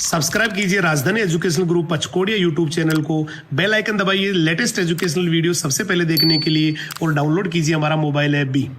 Subscribe कीजिए राजधानी educational group पचकोड़िया YouTube channel को, बेल आइकन दबाइए लेटेस्ट एजुकेशनल वीडियो सबसे पहले देखने के लिए और डाउनलोड कीजिए हमारा मोबाइल ऐप भी।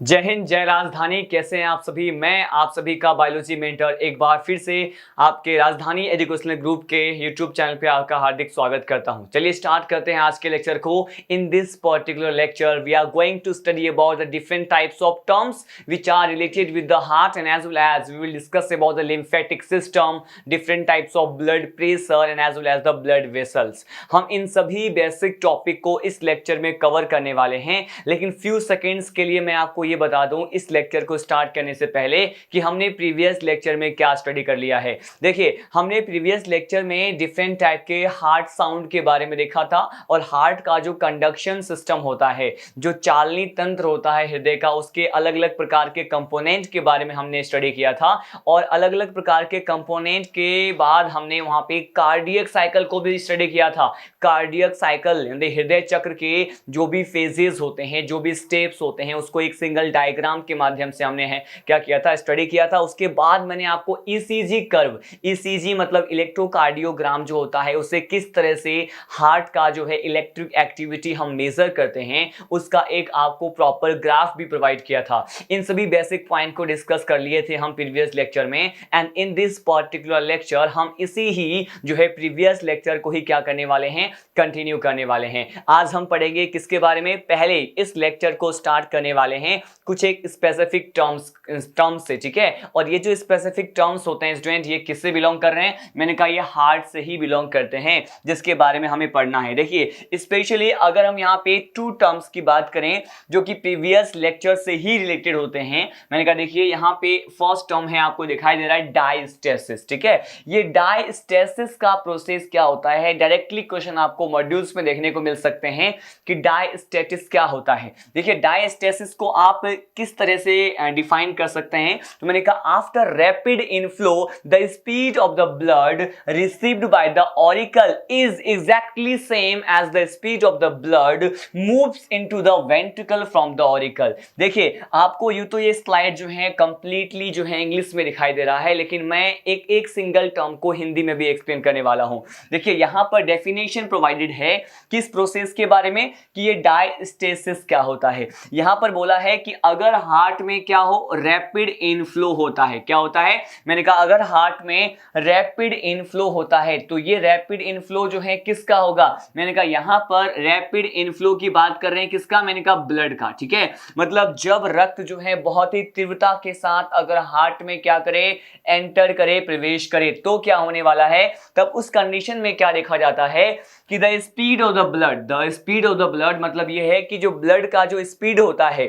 जय हिंद, जय राजधानी। कैसे हैं आप सभी? मैं आप सभी का बायोलॉजी मेंटर एक बार फिर से आपके राजधानी एजुकेशनल ग्रुप के यूट्यूब चैनल पे आपका हार्दिक स्वागत करता हूं। चलिए स्टार्ट करते हैं आज के लेक्चर को। In this particular lecture we are going to study about the different types of terms which are related with the heart and as well as we will discuss about the lymphatic system, different types of blood pressure and as well as the blood vessels. हम इन सभी basic topic को इस lecture में cover करने वाले हैं, लेकिन फ्यू सेकेंड्स के लिए मैं आपको ये बता दूं इस लेक्चर को स्टार्ट करने से पहले कि हमने प्रीवियस लेक्चर में क्या स्टडी कर लिया है। देखिए, हमने प्रीवियस लेक्चर में डिफरेंट टाइप के हार्ट साउंड के बारे में देखा था और हार्ट का जो कंडक्शन सिस्टम होता है, जो चालनी तंत्र होता है हृदय का, उसके अलग अलग प्रकार के कंपोनेंट के बारे में हमने स्टडी किया था। और अलग अलग प्रकार के कंपोनेंट के बाद हमने वहां पे कार्डियक साइकिल को भी स्टडी किया था। कार्डियक साइकिल यानी हृदय चक्र के जो भी फेजेस होते हैं, जो भी स्टेप्स होते हैं, उसको एक सिंगल डायग्राम के माध्यम से हमने क्या किया था, स्टडी किया था। उसके बाद मैंने आपको ईसीजी कर्व, ईसीजी मतलब इलेक्ट्रोकार्डियोग्राम जो होता है, उससे किस तरह से हार्ट का जो है इलेक्ट्रिक एक्टिविटी हम मेजर करते हैं, उसका एक आपको प्रॉपर ग्राफ भी प्रोवाइड किया था। इन सभी बेसिक पॉइंट को डिस्कस कर लिए थे हम प्रीवियस लेक्चर में, and in this particular lecture हम इसी ही जो है प्रीवियस लेक्चर को ही क्या करने वाले हैं, कंटिन्यू करने वाले हैं। आज हम पढ़ेंगे किसके बारे में? पहले इस लेक्चर को स्टार्ट करने वाले हैं कुछ एक स्पेसिफिक टर्म्स से, ठीक है। और ये जो स्पेसिफिक टर्म्स होते हैं स्टूडेंट, ये किससे बिलोंग कर रहे हैं? मैंने कहा ये हार्ट से ही बिलोंग करते हैं, जिसके बारे में हमें पढ़ना है। देखिए, स्पेशली अगर हम यहाँ पे टू टर्म्स की बात करें जो कि प्रीवियस लेक्चर से ही रिलेटेड होते हैं, मैंने कहा देखिए यहाँ पे फर्स्ट टर्म है, आपको दिखाई दे रहा है डायस्टेसिस, ठीक है। ये डायस्टेसिस का प्रोसेस क्या होता है, डायरेक्टली क्वेश्चन आपको मॉड्यूल्स में देखने को मिल सकते हैं कि डायस्टेसिस क्या होता है। देखिए, डायस्टेसिस को आप किस तरह से डिफाइन कर सकते हैं, तो मैंने कहा after rapid inflow the speed of the blood received by the auricle is exactly same as the speed of the blood moves into the ventricle from the auricle. देखिए, आपको यूं तो ये स्लाइड जो है कंप्लीटली जो है इंग्लिश में दिखाई दे रहा है, लेकिन मैं एक सिंगल टर्म को हिंदी में भी एक्सप्लेन करने वाला हूं। देखिए, यहां पर डेफिनेशन प्रोवाइडेड है किस प्रोसेस के बारे में, कि ये डायस्टेसिस क्या होता है। यहां पर बोला है कि अगर हार्ट में क्या हो, रैपिड इनफ्लो होता है। क्या होता है? मैंने कहा अगर हार्ट में रैपिड इनफ्लो होता है तो ये रैपिड इनफ्लो जो है किसका होगा? मैंने कहा यहां पर रैपिड इनफ्लो की बात कर रहे हैं किसका? मैंने कहा ब्लड का, ठीक है। मतलब जब रक्त जो है बहुत ही तीव्रता के साथ अगर हार्ट में क्या करे, एंटर करे, प्रवेश करे, तो क्या होने वाला है? तब उस कंडीशन में क्या देखा जाता है कि the speed of the blood मतलब ये है कि जो ब्लड का जो स्पीड होता है,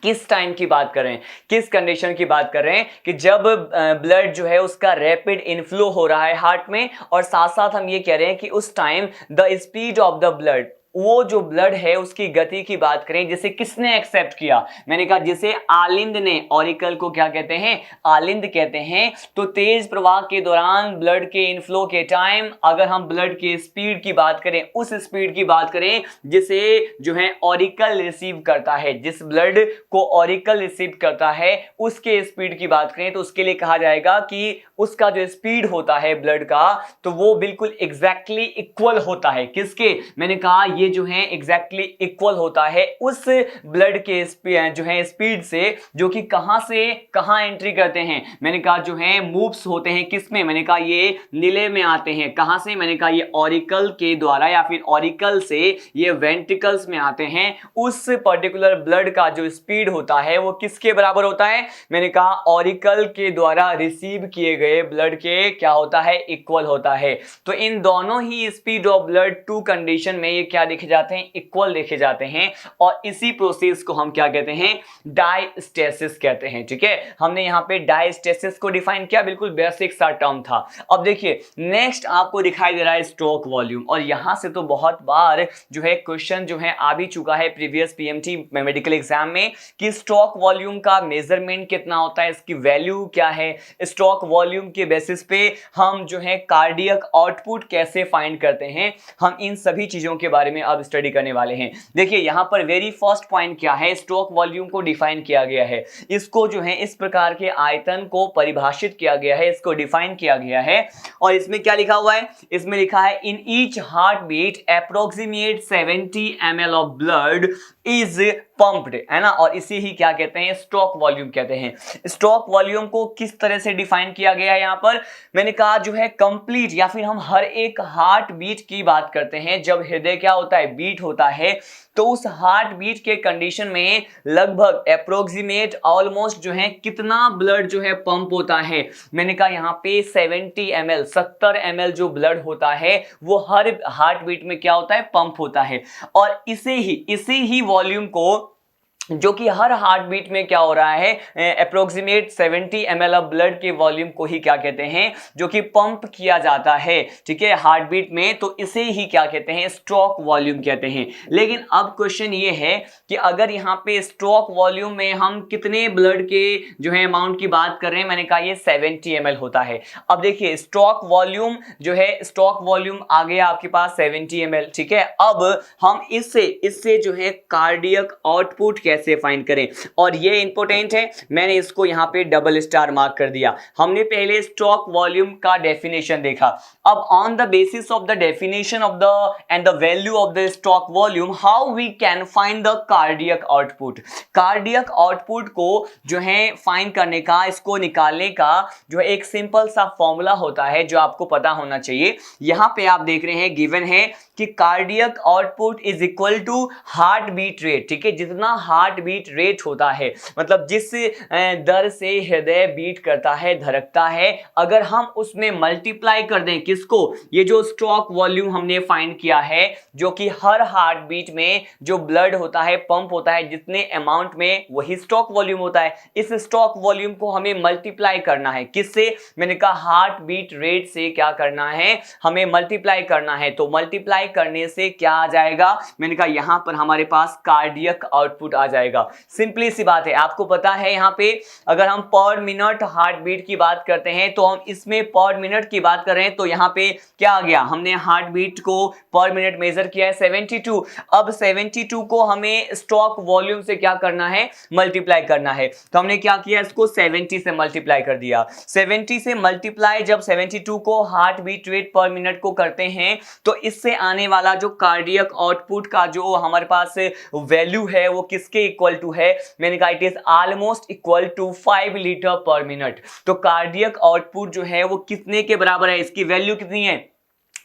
किस टाइम की बात कर रहे हैं, किस कंडीशन की बात कर रहे हैं, कि जब ब्लड जो है उसका रैपिड इनफ्लो हो रहा है हार्ट में, और साथ साथ हम ये कह रहे हैं कि उस time the speed of the blood, वो जो ब्लड है उसकी गति की बात करें, जिसे किसने एक्सेप्ट किया? मैंने कहा जिसे आलिंद ने, ऑरिकल को क्या कहते हैं? आलिंद कहते हैं। तो तेज प्रवाह के दौरान ब्लड के इनफ्लो के टाइम अगर हम ब्लड की स्पीड की बात करें, उस स्पीड की बात करें जिसे जो है ऑरिकल रिसीव करता है, जिस ब्लड को ऑरिकल रिसीव करता है उसके स्पीड की बात करें, तो उसके लिए कहा जाएगा कि उसका जो स्पीड होता है ब्लड का, तो वो बिल्कुल एग्जैक्टली इक्वल होता है किसके? मैंने कहा ये जो है एग्जैक्टली इक्वल होता है उस ब्लड के जो है स्पीड से, जो कि कहां से कहां एंट्री करते हैं। मैंने कहा जो है मूव्स होते हैं किसमें? मैंने कहा ये नीले में आते हैं। कहां से? मैंने कहा ये ऑरिकल के द्वारा या फिर ऑरिकल से ये वेंट्रिकल्स में आते हैं। उस पर्टिकुलर ब्लड का जो स्पीड होता है वो किसके बराबर होता है? मैंने कहा ऑरिकल के द्वारा रिसीव किए गए ब्लड के क्या होता है? इक्वल होता है। तो इन दोनों ही speed of blood two condition में ये क्या देखे जाते हैं? इक्वल देखे जाते हैं। और इसी प्रोसेस को हम क्या कहते हैं? डायस्टेसिस कहते हैं, ठीक है। हमने यहां पे डायस्टेसिस को डिफाइन किया, बिल्कुल बेसिक सा टर्म था। अब देखिए, नेक्स्ट आपको दिखाई दे रहा है स्ट्रोक वॉल्यूम, और यहां से तो बहुत बार जो है क्वेश्चन जो है आ भी चुका है प्रीवियस पीएमटी मेडिकल एग्जाम में, कि स्ट्रोक वॉल्यूम का मेजरमेंट कितना होता है, इसकी वैल्यू क्या है, स्ट्रोक वॉल्यूम के बेसिस पे हम जो है कार्डियक आउटपुट कैसे फाइंड करते हैं, हम इन सभी चीजों के बारे में में अब स्टडी करने वाले हैं। देखिए यहाँ पर वेरी फर्स्ट पॉइंट क्या है, स्ट्रोक वॉल्यूम को डिफाइन किया गया है। इसको जो है इस प्रकार के आयतन को परिभाषित किया गया है, इसको डिफाइन किया गया है। और इसमें क्या लिखा हुआ है, इसमें लिखा है in each heart beat approximate 70 ml of blood is pumped, है ना। और इसी ही क्या कहते हैं, स्ट्रोक वॉल्यूम कहते हैं। स्ट्रोक वॉल्यूम को किस तरह से डिफाइन किया गया है, यहाँ पर मैंने कहा जो है कंप्लीट, या फिर हम हर एक हार्ट बीट की बात करते हैं। जब हृदय क्या होता है, बीट होता है, तो उस हार्ट बीट के कंडीशन में लगभग अप्रोक्सीमेट ऑलमोस्ट जो है कितना ब्लड जो है पंप होता है। मैंने कहा यहाँ पे 70 ml 70 ml जो ब्लड होता है वो हर हार्ट बीट में क्या होता है, पंप होता है। और इसी ही वॉल्यूम को, जो कि हर हार्ट बीट में क्या हो रहा है, अप्रोक्सीमेट 70 ml ऑफ ब्लड के वॉल्यूम को ही क्या कहते हैं, जो कि पंप किया जाता है, ठीक है, हार्ट बीट में, तो इसे ही क्या कहते हैं, स्ट्रोक वॉल्यूम कहते हैं। लेकिन अब क्वेश्चन ये है कि अगर यहाँ पे स्ट्रोक वॉल्यूम में हम कितने ब्लड के जो है अमाउंट की बात कर रहे हैं, मैंने कहा ये 70 ml होता है। अब देखिए स्ट्रोक वॉल्यूम जो है, स्ट्रोक वॉल्यूम आ गया आपके पास 70 ml, ठीक है। अब हम इससे जो है कार्डियक आउटपुट कैसे फाइंड करें, और ये इंपॉर्टेंट है, मैंने इसको यहां पे डबल स्टार मार्क कर दिया। हमने पहले स्ट्रोक वॉल्यूम का डेफिनेशन देखा। अब on the basis of the definition of the and the value of the stroke volume, how we can find the cardiac output. Cardiac output को जो है फाइंड करने का, इसको निकालने का जो है एक सिंपल सा फॉर्मूला होता है जो आपको पता होना चाहिए। यहां पे आप देख रहे हैं गिवन है कि cardiac output is equal to heart beat rate, ठीक है। जितना हार्ट बीट रेट होता है, मतलब जिस दर से हृदय बीट करता है, धड़कता है, अगर हम उसमें मल्टीप्लाई कर दें किसको, ये जो स्ट्रोक वॉल्यूम हमने फाइंड किया है, जो कि हर हार्ट बीट में जो ब्लड होता है, पंप होता है जितने अमाउंट में, वही स्ट्रोक वॉल्यूम होता है। इस स्ट्रोक वॉल्यूम को हमें मल्टीप्लाई करना है किससे, मैंने कहा हार्ट बीट रेट से क्या करना है, हमें मल्टीप्लाई करना है। तो मल्टीप्लाई करने से क्या आ जाएगा, मैंने कहा यहां पर हमारे पास कार्डियक आउटपुट आ जाएगा। सिंपली सी बात है, आपको पता है यहाँ पे अगर हम पर मिनट हार्ट बीट की बात करते हैं, तो हम इसमें पर मिनट की बात कर रहे हैं, तो यहाँ पे क्या आ गया, हमने हार्ट बीट को पर मिनट मेजर किया है 72। अब 72 को हमें स्ट्रोक वॉल्यूम से क्या करना है, मल्टीप्लाई करना है। तो हमने क्या किया, इसको 70 से मल्टीप्लाई कर दिया। 70 से मल्टीप्लाई जब 72 को heart beat rate per minute को करते हैं, तो इससे आने वाला जो कार्डियक आउटपुट का जो हमारे पास वैल्यू है वो किसके इक्वल टू है, मैंने कहा it is almost equal to 5 litre per minute. तो कार्डियक आउटपुट जो है वो कितने के बराबर है, इसकी वैल्यू कितनी है,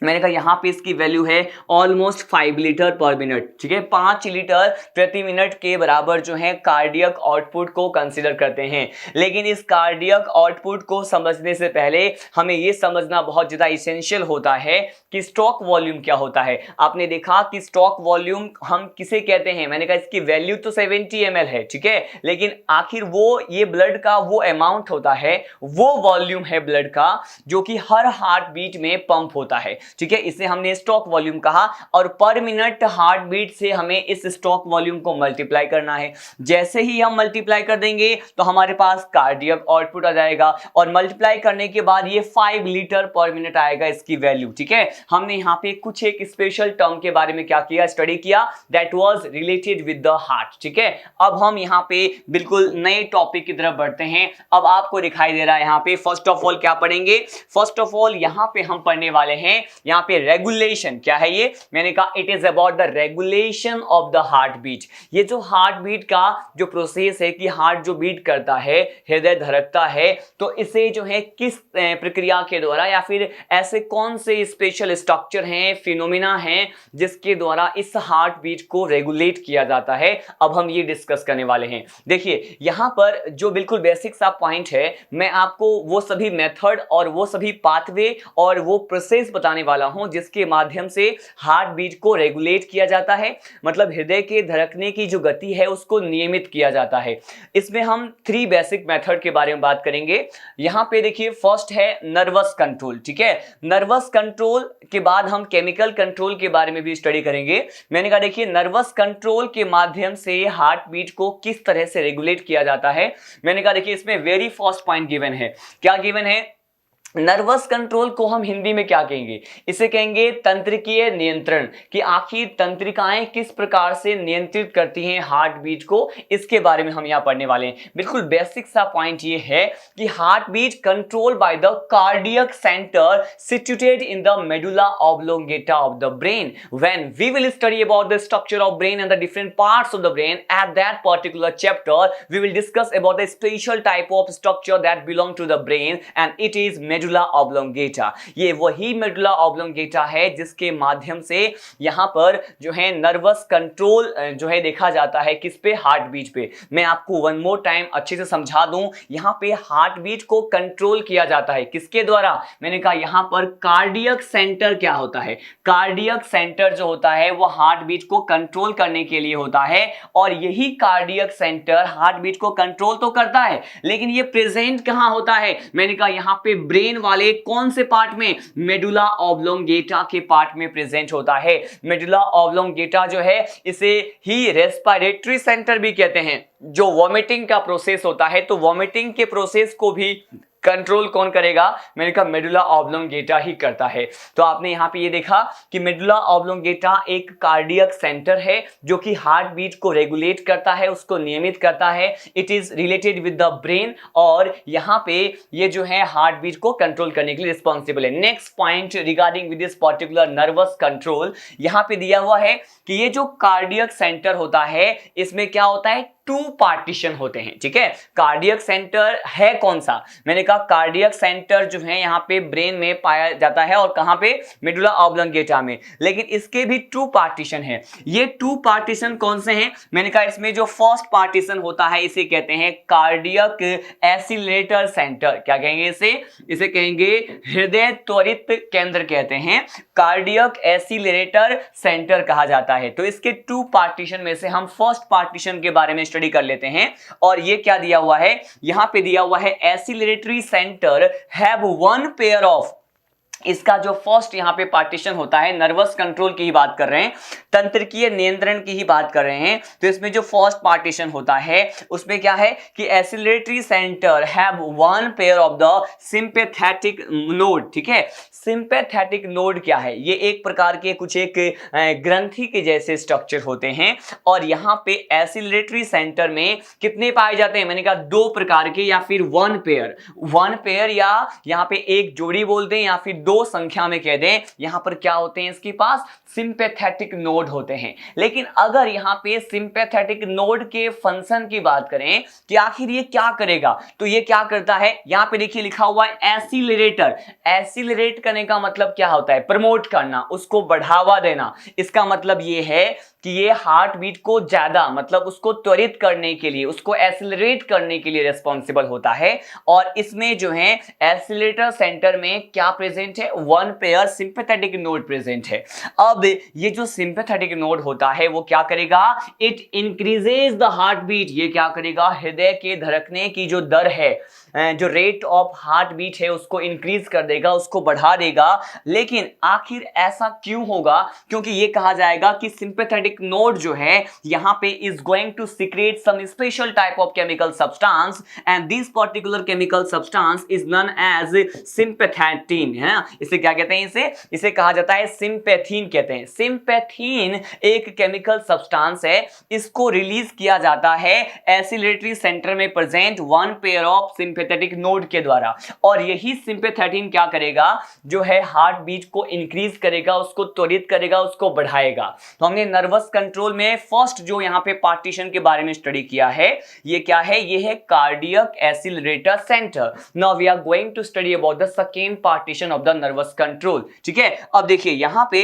मैंने कहा यहां पे इसकी वैल्यू है ऑलमोस्ट 5 लीटर पर मिनट, ठीक है। 5 लीटर प्रति मिनट के बराबर जो है कार्डियक आउटपुट को कंसीडर करते हैं। लेकिन इस कार्डियक आउटपुट को समझने से पहले हमें यह समझना बहुत ज्यादा इसेंशियल होता है कि स्ट्रोक वॉल्यूम क्या होता है। आपने देखा कि स्ट्रोक वॉल्यूम हम किसे कहते हैं, मैंने कहा इसकी वैल्यू तो 70 ml है, ठीक है, लेकिन आखिर वो ये ब्लड का वो अमाउंट होता है, वो वॉल्यूम है ब्लड का जो कि हर हार्ट बीट में पंप होता है, ठीक है। इसे हमने स्ट्रोक वॉल्यूम कहा। और पर मिनट हार्ट बीट से हमें इस स्ट्रोक वॉल्यूम को मल्टीप्लाई करना है। जैसे ही हम मल्टीप्लाई कर देंगे तो हमारे पास कार्डियक आउटपुट आ जाएगा, और मल्टीप्लाई करने के बाद ये 5 लीटर पर मिनट आएगा इसकी वैल्यू, ठीक है। हमने यहाँ पे कुछ एक स्पेशल टर्म के बारे में क्या किया, स्टडी किया, that was related with the heart, ठीक है। अब हम यहाँ पे बिल्कुल नए टॉपिक की तरफ बढ़ते हैं। अब आपको दिखाई दे रहा है यहाँ पे फर्स्ट ऑफ ऑल क्या पढ़ेंगे, फर्स्ट ऑफ ऑल यहाँ पे हम पढ़ने वाले हैं यहाँ पे रेगुलेशन। क्या है ये, मैंने कहा it is about the regulation of the heart beat. ये जो हार्ट बीट का जो प्रोसेस है कि हार्ट जो बीट करता है, हृदय धड़कता है, तो इसे जो है किस प्रक्रिया के द्वारा, या फिर ऐसे कौन से स्पेशल स्ट्रक्चर हैं, फिनोमिना हैं जिसके द्वारा इस हार्ट बीट को रेगुलेट किया जाता है, अब हम ये डिस्कस करने वाले हैं। देखिए यहां पर जो बिल्कुल बेसिक सा पॉइंट है, मैं आपको वो सभी मेथड और वो सभी पाथवे और वो प्रोसेस बताने वाला हूं जिसके माध्यम से हार्ट बीट को रेगुलेट किया जाता है, मतलब हृदय के धड़कने की जो गति है उसको नियमित किया जाता है। इसमें हम 3 बेसिक मेथड के बारे में बात करेंगे। यहां पे देखिए फर्स्ट है नर्वस कंट्रोल, ठीक है। नर्वस कंट्रोल के बाद हम केमिकल कंट्रोल के बारे में भी स्टडी करेंगे। मैंने कहा देखिए नर्वस कंट्रोल के माध्यम से हार्ट बीट को किस तरह से रेगुलेट किया जाता है। मैंने कहा देखिए इसमें वेरी फर्स्ट पॉइंट गिवन है। क्या गिवन है, नर्वस कंट्रोल को हम हिंदी में क्या कहेंगे, इसे कहेंगे तंत्रिकीय नियंत्रण, कि आखिर तंत्रिकाएं किस प्रकार से नियंत्रित करती हैं हार्ट बीट को, इसके बारे में हम यहां पढ़ने वाले हैं। बिल्कुल बेसिक सा पॉइंट ये है कि heart beat control by the cardiac centre situated in the medulla oblongata of the brain. When we will study about the structure of brain and the different parts of the brain at that particular chapter we will discuss about the special type of structure that belong to the brain and it is medulla oblongata. ये वही medulla oblongata है जिसके माध्यम से यहां पर जो है नर्वस कंट्रोल जो है देखा जाता है, किस पे, हार्ट बीट पे। मैं आपको वन मोर टाइम अच्छे से समझा दूं, यहां पे हार्ट बीट को कंट्रोल किया जाता है किसके द्वारा, मैंने कहा यहां पर कार्डियक सेंटर क्या होता है, कार्डियक सेंटर जो होता है वो हार्ट बीट को कंट्रोल करने के लिए होता है। और यही कार्डियक सेंटर हार्ट बीट को कंट्रोल तो करता है, लेकिन ये प्रेजेंट कहां होता है, मैंने कहा यहां पे ब्रेन वाले कौन से पार्ट में, मेडुला ऑब्लोंगेटा के पार्ट में प्रेजेंट होता है। मेडुला ऑब्लोंगेटा जो है इसे ही रेस्पिरेटरी सेंटर भी कहते हैं। जो वॉमिटिंग का प्रोसेस होता है, तो वॉमिटिंग के प्रोसेस को भी कंट्रोल कौन करेगा, मैंने कहा मेडुला ऑब्लोंगेटा ही करता है। तो आपने यहां पे ये देखा कि मेडुला ऑब्लोंगेटा एक कार्डियक सेंटर है जो कि हार्ट बीट को रेगुलेट करता है, उसको नियमित करता है। It is related with the brain और यहां पे ये जो है हार्ट बीट को कंट्रोल करने के लिए रिस्पॉन्सिबल है। Next point regarding with this particular nervous control, यहां पे दिया हुआ है कि ये जो कार्डियक सेंटर होता है इसमें क्या होता है, टू पार्टीशन होते हैं। ठीक है, कार्डियक सेंटर है कौन सा, मैंने कहा कार्डियक सेंटर जो है यहां पे ब्रेन में पाया जाता है और कहां पे, मेडुला ऑब्लोंगेटा में। लेकिन इसके भी टू पार्टीशन है। ये टू पार्टीशन कौन से हैं, मैंने कहा इसमें जो फर्स्ट पार्टीशन होता है इसे कहते हैं कार्डियक एसिलेटर सेंटर। क्या कहेंगे इसे कहेंगे हृदय त्वरित केंद्र कहते हैं, कार्डियक एसिलेटर सेंटर कहा जाता है। तो इसके टू पार्टीशन में से हम फर्स्ट पार्टीशन के बारे में स्टडी कर लेते हैं। और ये क्या दिया हुआ है, यहां पे दिया हुआ है acceleratory centre have one pair of, इसका जो फर्स्ट यहां पे पार्टीशन होता है, नर्वस कंट्रोल की ही बात कर रहे हैं, तंत्रिकीय नियंत्रण की ही बात कर रहे हैं, तो इसमें जो फर्स्ट पार्टीशन होता है उसमें क्या है कि acceleratory centre have one pair of the sympathetic node. ठीक है, सिंपैथेटिक नोड क्या है, ये एक प्रकार के कुछ एक ग्रंथि के जैसे स्ट्रक्चर होते हैं। और यहां पे एसिलेटरी सेंटर में कितने पाए जाते हैं, मैंने कहा दो प्रकार के, या फिर वन पेयर या यहां पे एक जोड़ी बोलते हैं या फिर दो संख्या में कह दें। यहां पर क्या होते हैं, इसके पास सिंपैथेटिक नोड होते हैं। लेकिन अगर यहां पे सिंपैथेटिक नोड के फंक्शन की बात करें कि आखिर ये क्या करेगा, तो ये क्या करता है, यहां पे देखिए लिखा हुआ है एसिलरेटर। एसिलरेट करने का मतलब क्या होता है, प्रमोट करना, उसको बढ़ावा देना। इसका मतलब ये है कि ये हार्ट बीट को ज्यादा, मतलब उसको त्वरित करने के लिए, उसको एसिलरेट करने के लिए रिस्पॉन्सिबल होता है। और इसमें जो है एसिलेटर सेंटर में क्या प्रेजेंट है, one pair sympathetic node present है। अब ये जो सिंपैथेटिक नोड होता है वो क्या करेगा, it increases the heart beat. ये क्या करेगा, हृदय के धड़कने की जो दर है, जो रेट ऑफ हार्ट बीट है उसको इंक्रीज कर देगा, उसको बढ़ा देगा। लेकिन आखिर ऐसा क्यों होगा, क्योंकि ये कहा जाएगा कि सिंपैथेटिक नोड जो है यहां पे is going to secrete some special type of chemical substance and this particular chemical substance is known as sympathin. है ना, इसे क्या कहते हैं, इसे कहा जाता है सिंपैथीन कहते हैं। सिंपैथीन एक केमिकल सब्सटेंस है, इसको रिलीज किया जाता है एसिलेटरी सेंटर में present one pair of sympathetic node के द्वारा। और यही सिंपैथेटिन क्या करेगा, जो है हार्ट बीट को इंक्रीज करेगा, उसको त्वरित करेगा, उसको बढ़ाएगा। तो हमने नर्वस कंट्रोल में फर्स्ट जो यहां पे पार्टीशन के बारे में स्टडी किया है, ये क्या है, ये है cardiac accelerator centre. Now we are going to study about the second partition of the nervous control. ठीक है, अब देखिए यहां पे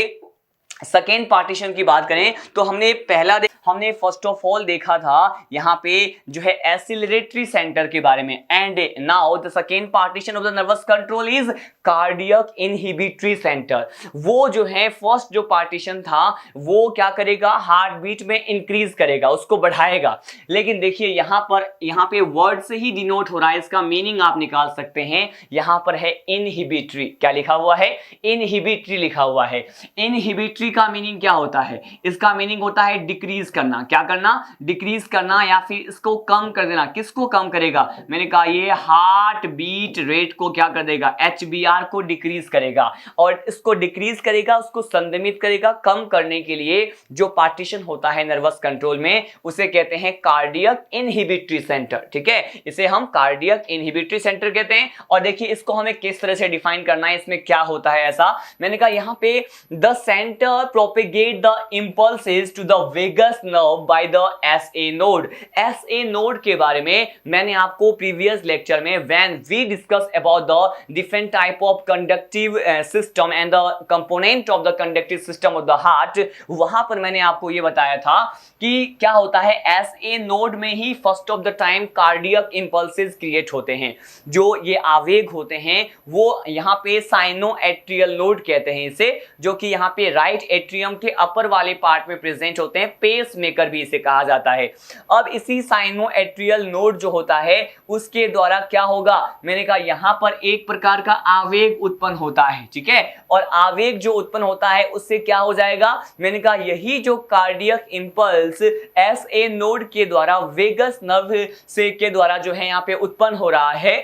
सेकेंड पार्टीशन की बात करें तो हमने फर्स्ट ऑफ ऑल देखा था यहां पे जो है एसिलरेटरी सेंटर के बारे में। And now the second partition of the nervous control is cardiac inhibitory centre. वो जो है फर्स्ट जो पार्टीशन था वो क्या करेगा, हार्ट बीट में इंक्रीज करेगा, उसको बढ़ाएगा। लेकिन देखिए यहां पे वर्ड से ही डिनोट हो रहा है, इसका मीनिंग आप निकाल सकते हैं। यहां पर है इनहिबिटरी, क्या लिखा हुआ है, इनहिबिटरी लिखा हुआ है। इनहिबिटरी का मीनिंग क्या होता है? इसका मीनिंग होता है डिक्रीज करना। क्या करना? डिक्रीज करना या फिर इसको कम कर देना। किसको कम करेगा? मैंने कहा ये हार्ट बीट रेट को क्या कर देगा? HBR को डिक्रीज करेगा। और इसको डिक्रीज करेगा, उसको संदमित करेगा, कम करने के लिए जो पार्टीशन होता है नर्वस कंट्रोल में उसे कहते हैं कार्डियक इनहिबिटरी सेंटर। ठीक है, इसे हम कार्डियक इनहिबिटरी सेंटर कहते हैं। और देखिए इसको हमें किस तरह से डिफाइन करना है, इसमें क्या होता है ऐसा। मैंने कहा यहां पे the centre propagate the impulses to the vagus nerve by the SA node. SA node के बारे में मैंने आपको प्रीवियस लेक्चर में when we discuss about the different type of conductive system and the component of the conductive system of the heart, वहां पर मैंने आपको यह बताया था कि क्या होता है SA नोड में ही first of the time cardiac impulses create होते हैं। जो ये आवेग होते हैं वो यहाँ पे साइनोएट्रियल नोड कहते हैं इसे, जो कि यहाँ पे राइट एट्रियम के अपर वाले पार्ट में प्रेजेंट होते हैं। पेस मेकर भी इसे कहा जाता है। अब इसी साइनोएट्रियल नोड जो होता है उसके द्वारा क्या होगा? मैंने कहा यहाँ पर एक प्रकार का आवेग उत्पन्न होता है। ठीक है, और आवेग जो उत्पन्न होता है उससे क्या हो जाएगा? मैंने कहा यही जो कार्डियक इंपल्स SA नोड के द्वारा वेगस नर्व से के द्वारा जो है यहाँ पे उत्पन्न हो रहा है,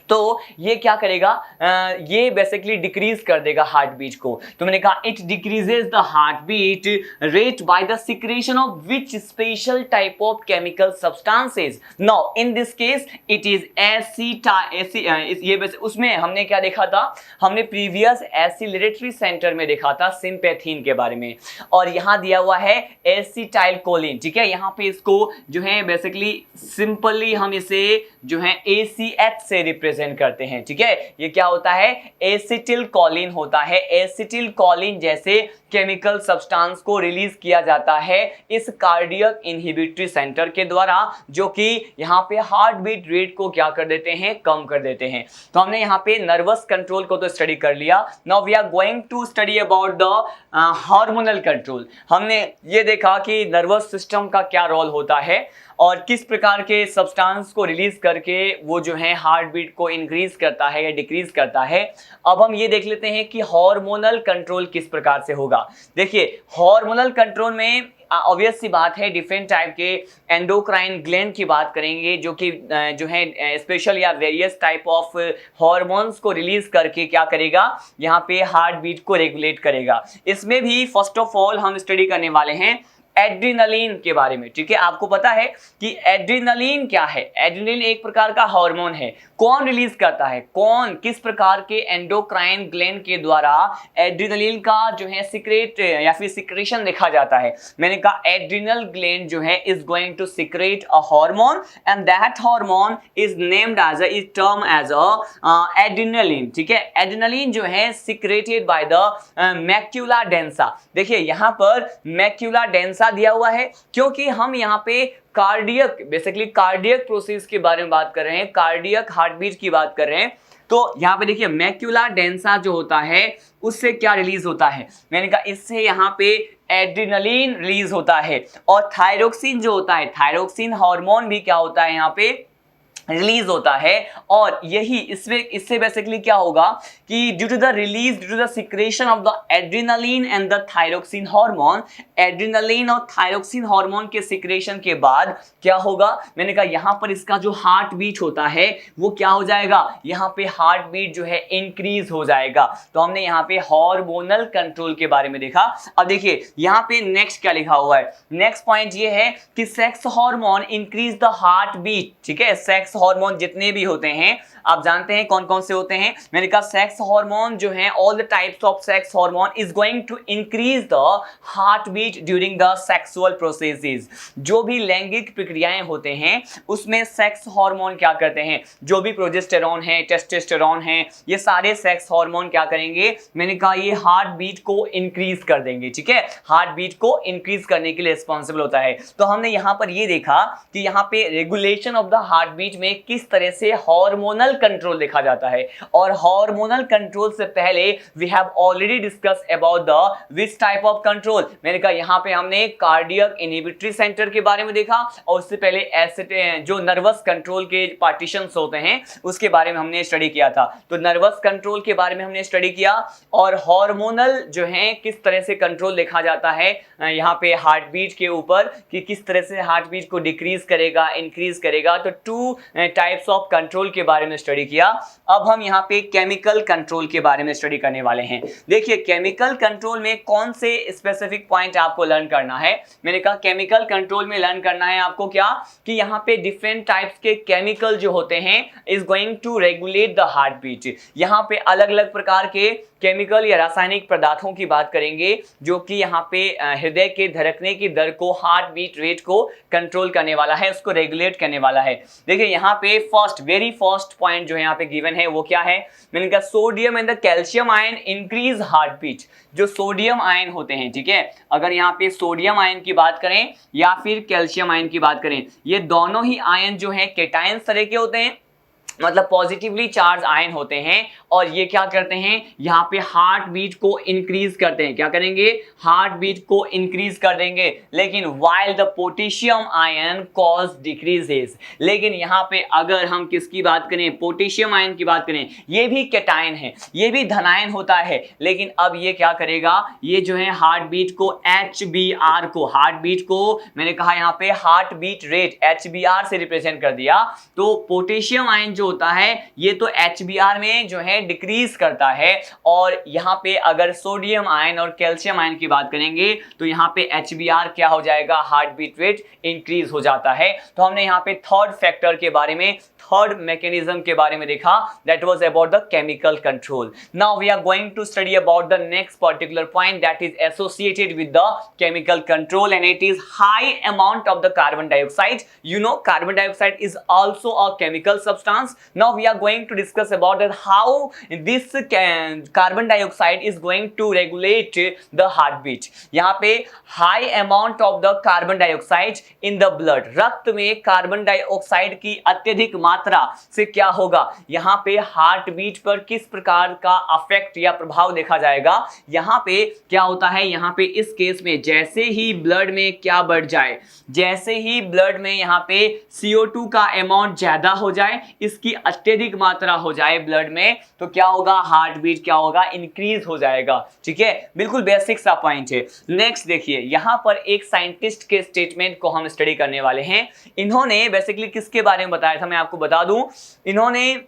तो ये क्या करेगा? ये बेसिकली डिक्रीज कर देगा हार्ट बीट को। तो मैंने कहा it decreases the heart beat rate by the secretion of which special type of chemical substances. Now in this case it is ये उसमें हमने क्या देखा था? हमने प्रीवियस एसिलेटरी सेंटर में देखा था सिंपैथीन के बारे में, और यहां दिया हुआ है एसिटाइलकोलिन। ठीक है, यहां पे इसको जो है बेसिकली सिंपली हम इसे जो है ACH से रिप्रेजेंट करते हैं। ठीक है, ये क्या होता है? एसिटिलकोलिन होता है। एसिटिलकोलिन जैसे केमिकल सब्सटेंस को रिलीज किया जाता है इस कार्डियक इनहिबिटरी सेंटर के द्वारा, जो कि यहाँ पे हार्ट बीट रेट को क्या कर देते हैं? कम कर देते हैं। तो हमने यहाँ पे नर्वस कंट्रोल को तो स्टडी कर लिया। Now we are going to study about the hormonal control. हमने ये देखा कि नर्वस सिस्टम का क्या रोल होता है और किस प्रकार के सब्सटेंस को रिलीज करके वो जो है हार्ट बीट को इंक्रीज करता है या डिक्रीज करता है। अब हम ये देख लेते हैं कि हार्मोनल कंट्रोल किस प्रकार से होगा। देखिए हार्मोनल कंट्रोल में ऑब्वियस सी बात है डिफरेंट टाइप के एंडोक्राइन ग्लैंड की बात करेंगे, जो कि जो है स्पेशल या वेरियस टाइप ऑफ हार्मोन्स को रिलीज करके क्या करेगा? यहाँ पे हार्ट बीट को रेगुलेट करेगा। इसमें भी फर्स्ट ऑफ ऑल हम स्टडी करने वाले हैं एड्रिनलिन के बारे में। ठीक है, आपको पता है कि एड्रिनलिन क्या है? एड्रिनलिन एक प्रकार का हार्मोन है। कौन रिलीज करता है? कौन किस प्रकार के एंडोक्राइन ग्लैंड के द्वारा एड्रिनलिन का जो है सिक्रेट या फिर सिक्रेशन देखा जाता है? मैंने कहा एड्रिनल ग्लैंड जो है is going to secrete a hormone and that hormone is named as a is term as a adrenaline. ठीक है, एड्रिनलिन जो है secreted by the macula densa. देखिए यहाँ पर मैक्यूला डेंसा दिया हुआ है क्योंकि हम यहाँ पे कार्डियक बेसिकली कार्डियक प्रोसेस के बारे में बात कर रहे हैं, कार्डियक हार्टबीट की बात कर रहे हैं। तो यहाँ पे देखिए मैक्यूला डेंसा जो होता है उससे क्या रिलीज होता है? मैंने कहा इससे यहाँ पे एड्रिनलिन रिलीज होता है। और थायरोक्सिन जो होता है, थायरोक्सिन हार्मोन भी क्या होता है यहाँ पे? रिलीज होता है। और यही इससे बेसिकली क्या होगा कि due to the secretion of the adrenaline and the thyroxine hormone, adrenaline और थायरोक्सिन हार्मोन के सिक्रेशन के बाद क्या होगा? मैंने कहा यहाँ पर इसका जो हार्ट बीट होता है वो क्या हो जाएगा? यहाँ पे हार्ट बीट जो है इंक्रीज हो जाएगा। तो हमने यहाँ पे हार्मोनल कंट्रोल के बारे में देखा। अब देखिए यहाँ पे नेक्स्ट क्या लिखा हुआ है? नेक्स्ट पॉइंट ये है कि sex hormone increase the heart beat. ठीक है, सेक्स हार्मोन जितने भी होते हैं आप जानते हैं कौन कौन से होते हैं। मैंने कहा सेक्स हार्मोन जो है all the types of sex hormone is going to increase the heart beat during the sexual processes. जो भी लैंगिक प्रक्रियाएं होते हैं उसमें सेक्स हार्मोन क्या करते हैं? जो भी प्रोजेस्टेरॉन है, टेस्टोस्टेरॉन है, ये सारे सेक्स हार्मोन क्या करेंगे? मैंने कहा ये हार्ट बीट को इंक्रीज कर देंगे। ठीक है, हार्ट बीट को इंक्रीज करने के लिए रिस्पॉन्सिबल होता है। तो हमने यहाँ पर ये देखा कि यहाँ पे regulation of the heart beat में में किस तरह से हार्मोनल कंट्रोल देखा जाता है। और हार्मोनल कंट्रोल से पहले we have already discuss about the which type of control. मैंने कहा यहाँ पे हमने कार्डियक इनहिबिटरी सेंटर के बारे में देखा और उससे पहले जो नर्वस कंट्रोल के पार्टीशंस होते हैं उसके बारे में हमने स्टडी किया था। तो नर्वस कंट्रोल के बारे में हमने स्टडी किया और हार्मोनल जो है किस तरह से कंट्रोल देखा जाता है यहाँ पे हार्ट बीट के ऊपर कि किस तरह से हार्ट बीट को डिक्रीज करेगा इंक्रीज करेगा। तो टू टाइप्स ऑफ कंट्रोल के बारे में स्टडी किया। अब हम यहाँ पे केमिकल कंट्रोल के बारे में स्टडी करने वाले हैं। देखिए केमिकल कंट्रोल में कौन से स्पेसिफिक पॉइंट आपको लर्न करना है। मैंने कहा केमिकल कंट्रोल में लर्न करना है आपको क्या कि यहाँ पे डिफरेंट टाइप्स के केमिकल जो होते हैं is going to regulate the heart beat. यहाँ पे अलग अलग प्रकार के केमिकल या रासायनिक पदार्थों की बात करेंगे जो कि यहाँ पे हृदय के धड़कने की दर को हार्ट बीट रेट को कंट्रोल करने वाला है, उसको रेगुलेट करने वाला है। देखिए यहाँ पे वेरी फर्स्ट पॉइंट जो है यहाँ पे गिवन है वो क्या है। मैंने कहा sodium and the calcium ion increase heart beat. जो सोडियम आयन होते हैं, ठीक है, अगर यहाँ पे सोडियम आयन की बात करें या फिर कैल्शियम आयन की बात करें, ये दोनों ही आयन जो है केटायन तरह के होते हैं, मतलब पॉजिटिवली चार्ज आयन होते हैं और ये क्या करते हैं यहाँ पे हार्ट बीट को इंक्रीज करते हैं। क्या करेंगे? हार्ट बीट को इंक्रीज कर देंगे। लेकिन while the potassium ion cause decreases. लेकिन यहाँ पे अगर हम किसकी बात करें, पोटेशियम आयन की बात करें, ये भी कैटायन है, ये भी धनायन होता है, लेकिन अब ये क्या करेगा, ये जो है हार्ट बीट को HBR को, हार्ट बीट को मैंने कहा यहाँ पे हार्ट बीट रेट HBR से रिप्रेजेंट कर दिया। तो पोटेशियम आयन जो होता है ये तो HBR में जो है डिक्रीज करता है और यहाँ पे अगर सोडियम आयन और कैल्शियम आयन की बात करेंगे तो यहाँ पे HBR क्या हो जाएगा, हार्ट बीट रेट इंक्रीज हो जाता है। तो हमने यहाँ पे थर्ड फैक्टर के बारे में, थर्ड मैकेनिज्म के बारे में देखा, that was about the chemical control. Now we are going to study about the next particular point that is associated with the chemical control and it is high amount of the carbon dioxide. You know carbon dioxide is also a chemical substance. Now we are going to discuss about that how this carbon dioxide is going to regulate the heartbeat. यहाँ पे high amount of the carbon dioxide in the blood, रक्त में carbon dioxide की अत्यधिक मात्रा से क्या होगा, यहाँ पे हार्ट बीट पर किस प्रकार का अफेक्ट या प्रभाव देखा जाएगा। यहाँ पे क्या होता है, यहाँ पे इस केस में जैसे ही ब्लड में क्या बढ़ जाए, जैसे ही ब्लड में यहाँ पे CO2 का अमाउंट ज्यादा हो जाए, इसकी अत्यधिक मात्रा हो जाए ब्लड में, तो क्या होगा, हार्ट बीट क्या होगा, इंक्रीज हो जाएगा। ठीक है, बिल्कुल बेसिक सा पॉइंट है। नेक्स्ट देखिए, यहाँ पर एक साइंटिस्ट के स्टेटमेंट को हम स्टडी करने वाले हैं। इन्होंने बेसिकली किसके बारे में बताया था, मैं आपको बता दूं, इन्होंने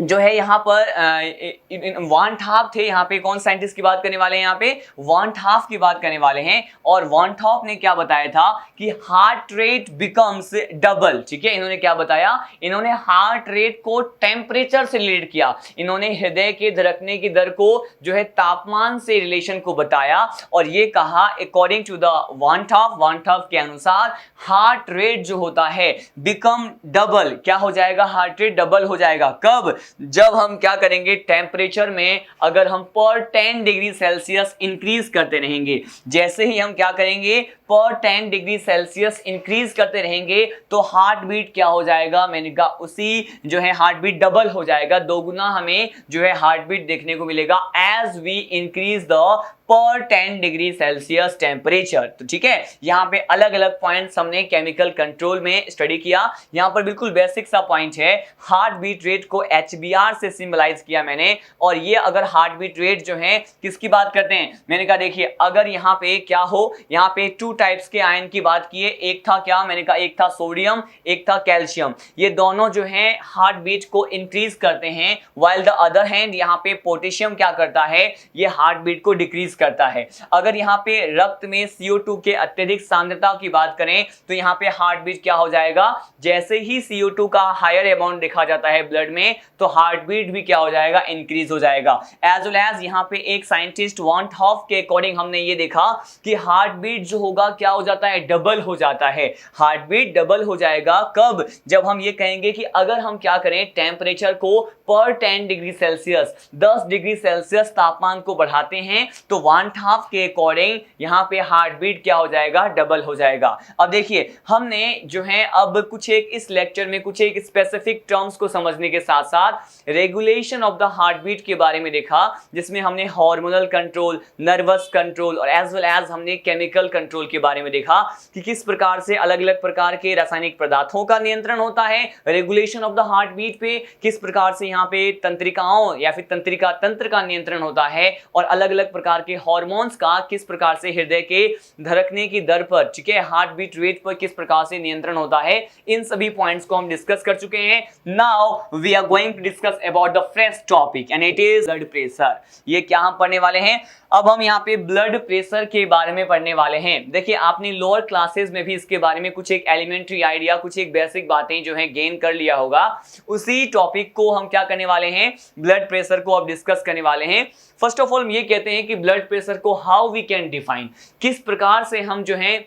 जो है यहाँ पर वान ठाप थे। यहाँ पे कौन साइंटिस्ट की बात करने वाले हैं, यहाँ पे वान ठाप की बात करने वाले हैं। और वान ठाप ने क्या बताया था कि हार्ट रेट बिकम्स डबल। ठीक है, इन्होंने क्या बताया, इन्होंने हार्ट रेट को टेम्परेचर से रिलेट किया। इन्होंने हृदय के धड़कने की दर को जो है तापमान से रिलेशन को बताया और ये कहा अकॉर्डिंग टू द वान ठाप के अनुसार हार्ट रेट जो होता है बिकम डबल, क्या हो जाएगा, हार्ट रेट डबल हो जाएगा। कब? जब हम क्या करेंगे, टेम्परेचर में अगर हम पर 10 डिग्री सेल्सियस इंक्रीज करते रहेंगे, जैसे ही हम क्या करेंगे, पर 10 डिग्री सेल्सियस इंक्रीज करते रहेंगे तो हार्ट बीट क्या हो जाएगा, मैंने कहा उसी जो है हार्ट बीट डबल हो जाएगा, दोगुना हमें जो है हार्ट बीट देखने को मिलेगा एज वी इंक्रीज द पर 10 डिग्री सेल्सियस टेम्परेचर। तो ठीक है, यहाँ पे अलग अलग पॉइंट्स हमने केमिकल कंट्रोल में स्टडी किया। यहाँ पर बिल्कुल बेसिक सा पॉइंट है, हार्ट बीट रेट को HBR से सिंबलाइज किया मैंने। और ये अगर हार्ट बीट रेट जो है किसकी बात करते हैं, मैंने कहा देखिए अगर यहाँ पे क्या हो, यहाँ पे 2 टाइप्स के आयन की बात की है। एक था क्या, मैंने कहा एक था सोडियम, एक था कैल्शियम। ये दोनों जो है हार्ट बीट को इंक्रीज करते हैं, वाइल द अदर हैंड यहाँ पे पोटेशियम क्या करता है, ये हार्ट बीट को डिक्रीज करता है। अगर यहाँ पे रक्त में CO2 के अत्यधिक सांद्रता की बात करें तो यहाँ पे हार्ट बीट क्या हो जाएगा, जैसे ही CO2 का हायर अमाउंट देखा जाता है ब्लड में तो हार्ट बीट भी क्या हो जाएगा, इंक्रीज हो जाएगा। एज वेल एज यहाँ पे एक साइंटिस्ट वान ठाप के अकॉर्डिंग हमने ये देखा कि हार्ट बीट जो होगा क्या हो जाता है, डबल हो जाता है। हार्ट बीट डबल हो जाएगा कब, जब हम ये कहेंगे कि अगर हम क्या करें, टेम्परेचर को पर 10 डिग्री सेल्सियस 10 डिग्री सेल्सियस तापमान को बढ़ाते हैं तो वांट हाफ के अकॉर्डिंग यहाँ पे हार्ट बीट क्या हो जाएगा, डबल हो जाएगा। अब देखिए हमने जो है अब कुछ एक इस लेक्चर में कुछ एक स्पेसिफिक टर्म्स को समझने के साथ साथ regulation of the heart beat के बारे में देखा, जिसमें हमने हार्मोनल कंट्रोल, नर्वस कंट्रोल और एज वेल एज हमने केमिकल कंट्रोल के बारे में देखा कि किस प्रकार से अलग अलग प्रकार के रासायनिक पदार्थों का नियंत्रण होता है regulation of the heart beat पे, किस प्रकार से यहाँ पे तंत्रिकाओं या फिर तंत्रिका तंत्र का नियंत्रण होता है और अलग अलग प्रकार के हार्मोन्स का किस प्रकार से हृदय के धड़कने की दर पर, ठीक है, हार्ट बीट रेट पर किस प्रकार से नियंत्रण होता है। इन सभी पॉइंट्स को हम डिस्कस कर चुके हैं। Now we are going to discuss about the fresh topic and it is blood pressure. ये क्या हम पढ़ने वाले हैं, अब हम यहाँ पे ब्लड प्रेशर के बारे में पढ़ने वाले हैं। देखिए आपने लोअर क्लासेस में भी इसके बारे में कुछ एक एलिमेंट्री आइडिया, कुछ एक बेसिक बातें जो है गेन कर लिया होगा। उसी टॉपिक को हम क्या करने वाले हैं, ब्लड प्रेशर को अब डिस्कस करने वाले हैं। फर्स्ट ऑफ ऑल ये कहते हैं कि ब्लड प्रेशर को हाउ वी कैन डिफाइन, किस प्रकार से हम जो है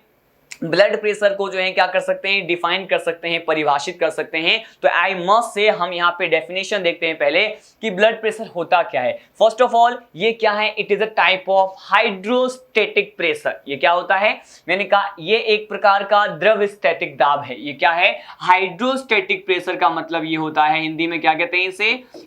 ब्लड प्रेशर को जो है क्या कर सकते हैं, डिफाइन कर सकते हैं, परिभाषित कर सकते हैं। तो आई मस्ट से हम यहाँ पे डेफिनेशन देखते हैं पहले कि ब्लड प्रेशर होता क्या है। फर्स्ट ऑफ ऑल ये क्या है, it is a type of hydrostatic pressure. ये क्या होता है, मैंने कहा ये एक प्रकार का द्रव स्टैटिक दाब है। ये क्या है, हाइड्रोस्टैटिक प्रेशर का मतलब ये होता है, हिंदी में क्या कहते हैं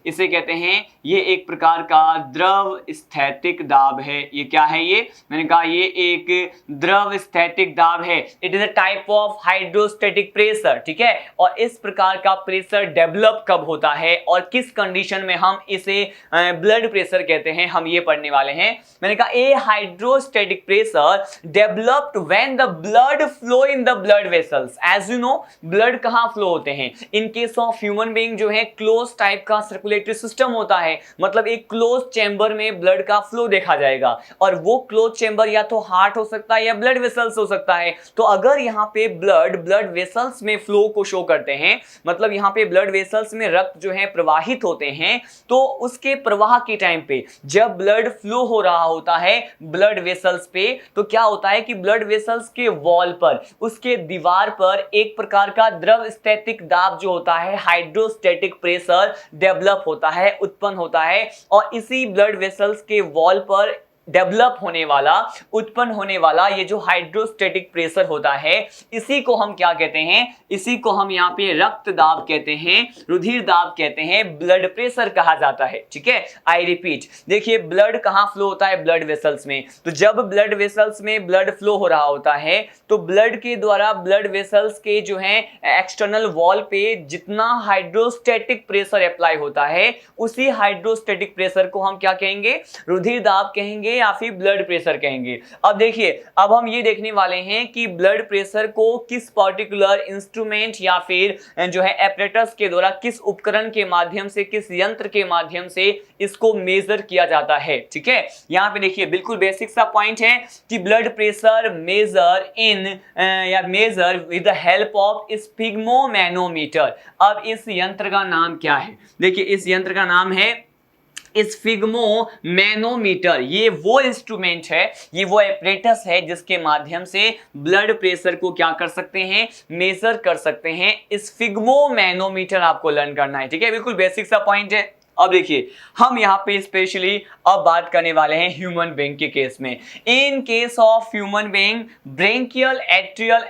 इसे कहते हैं ये एक प्रकार का द्रव स्थैतिक दाब है। ये क्या है, ये मैंने कहा ये एक द्रव स्थैतिक दाब है। It is a type of hydrostatic pressure, ठीक है। और इस प्रकार का प्रेशर डेवलप कब होता है और किस कंडीशन में हम इसे ब्लड प्रेशर कहते हैं, हम ये पढ़ने वाले हैं। मैंने कहा a hydrostatic pressure developed when the blood flow in the blood vessels. As you know blood कहां फ्लो होते हैं, in case of human being जो है क्लोज टाइप का सर्कुलेटरी सिस्टम होता है, मतलब एक क्लोज चैम्बर में ब्लड का फ्लो देखा जाएगा। और वो क्लोज चैम्बर या तो हार्ट हो सकता है या ब्लड वेसल्स हो सकता है। तो अगर यहाँ पे ब्लड वेसल्स में फ्लो को शो करते हैं, मतलब यहाँ पे ब्लड वेसल्स में रक्त जो है प्रवाहित होते हैं, तो उसके प्रवाह के टाइम पे जब ब्लड फ्लो हो रहा होता है ब्लड वेसल्स पे, तो क्या होता है कि ब्लड वेसल्स के वॉल पर, उसके दीवार पर एक प्रकार का द्रव स्थैतिक दाब जो होता है, हाइड्रोस्टैटिक प्रेशर डेवलप होता है, उत्पन्न होता है। और इसी ब्लड वेसल्स के वॉल पर डेवलप होने वाला, उत्पन्न होने वाला ये जो हाइड्रोस्टैटिक प्रेशर होता है, इसी को हम क्या कहते हैं, इसी को हम यहाँ पे रक्त दाब कहते हैं, रुधिर दाब कहते हैं, ब्लड प्रेशर कहा जाता है, ठीक है। आई रिपीट, देखिए ब्लड कहाँ फ्लो होता है, ब्लड वेसल्स में। तो जब ब्लड वेसल्स में ब्लड फ्लो हो रहा होता है, तो ब्लड के द्वारा ब्लड वेसल्स के जो है एक्सटर्नल वॉल पे जितना हाइड्रोस्टैटिक प्रेशर अप्लाई होता है, उसी हाइड्रोस्टैटिक प्रेशर को हम क्या कहेंगे, रुधिर दाब कहेंगे या फिर ब्लड प्रेशर कहेंगे। अब देखिए अब हम ये देखने वाले हैं कि ब्लड प्रेशर को किस पर्टिकुलर इंस्ट्रूमेंट या फिर जो है एपरेटस के द्वारा, किस उपकरण के माध्यम से, किस यंत्र के माध्यम से इसको मेजर किया जाता है, ठीक है। यहाँ पे देखिए बिल्कुल बेसिक सा पॉइंट है कि ब्लड प्रेशर मेजर इन या measure with the help of sphygmomanometer. अब इस यंत्र का नाम क्या है, देखिए इस यंत्र का नाम है स्फिग्मोमैनोमीटर। ये वो इंस्ट्रूमेंट है, ये वो एपरेटस है जिसके माध्यम से ब्लड प्रेशर को क्या कर सकते हैं, मेजर कर सकते हैं। स्फिग्मोमैनोमीटर आपको लर्न करना है, ठीक है, बिल्कुल बेसिक सा पॉइंट है। अब देखिए हम यहाँ पे स्पेशली अब बात करने वाले हैं ह्यूमन बीइंग के केस में। इन case of human being brachial atrial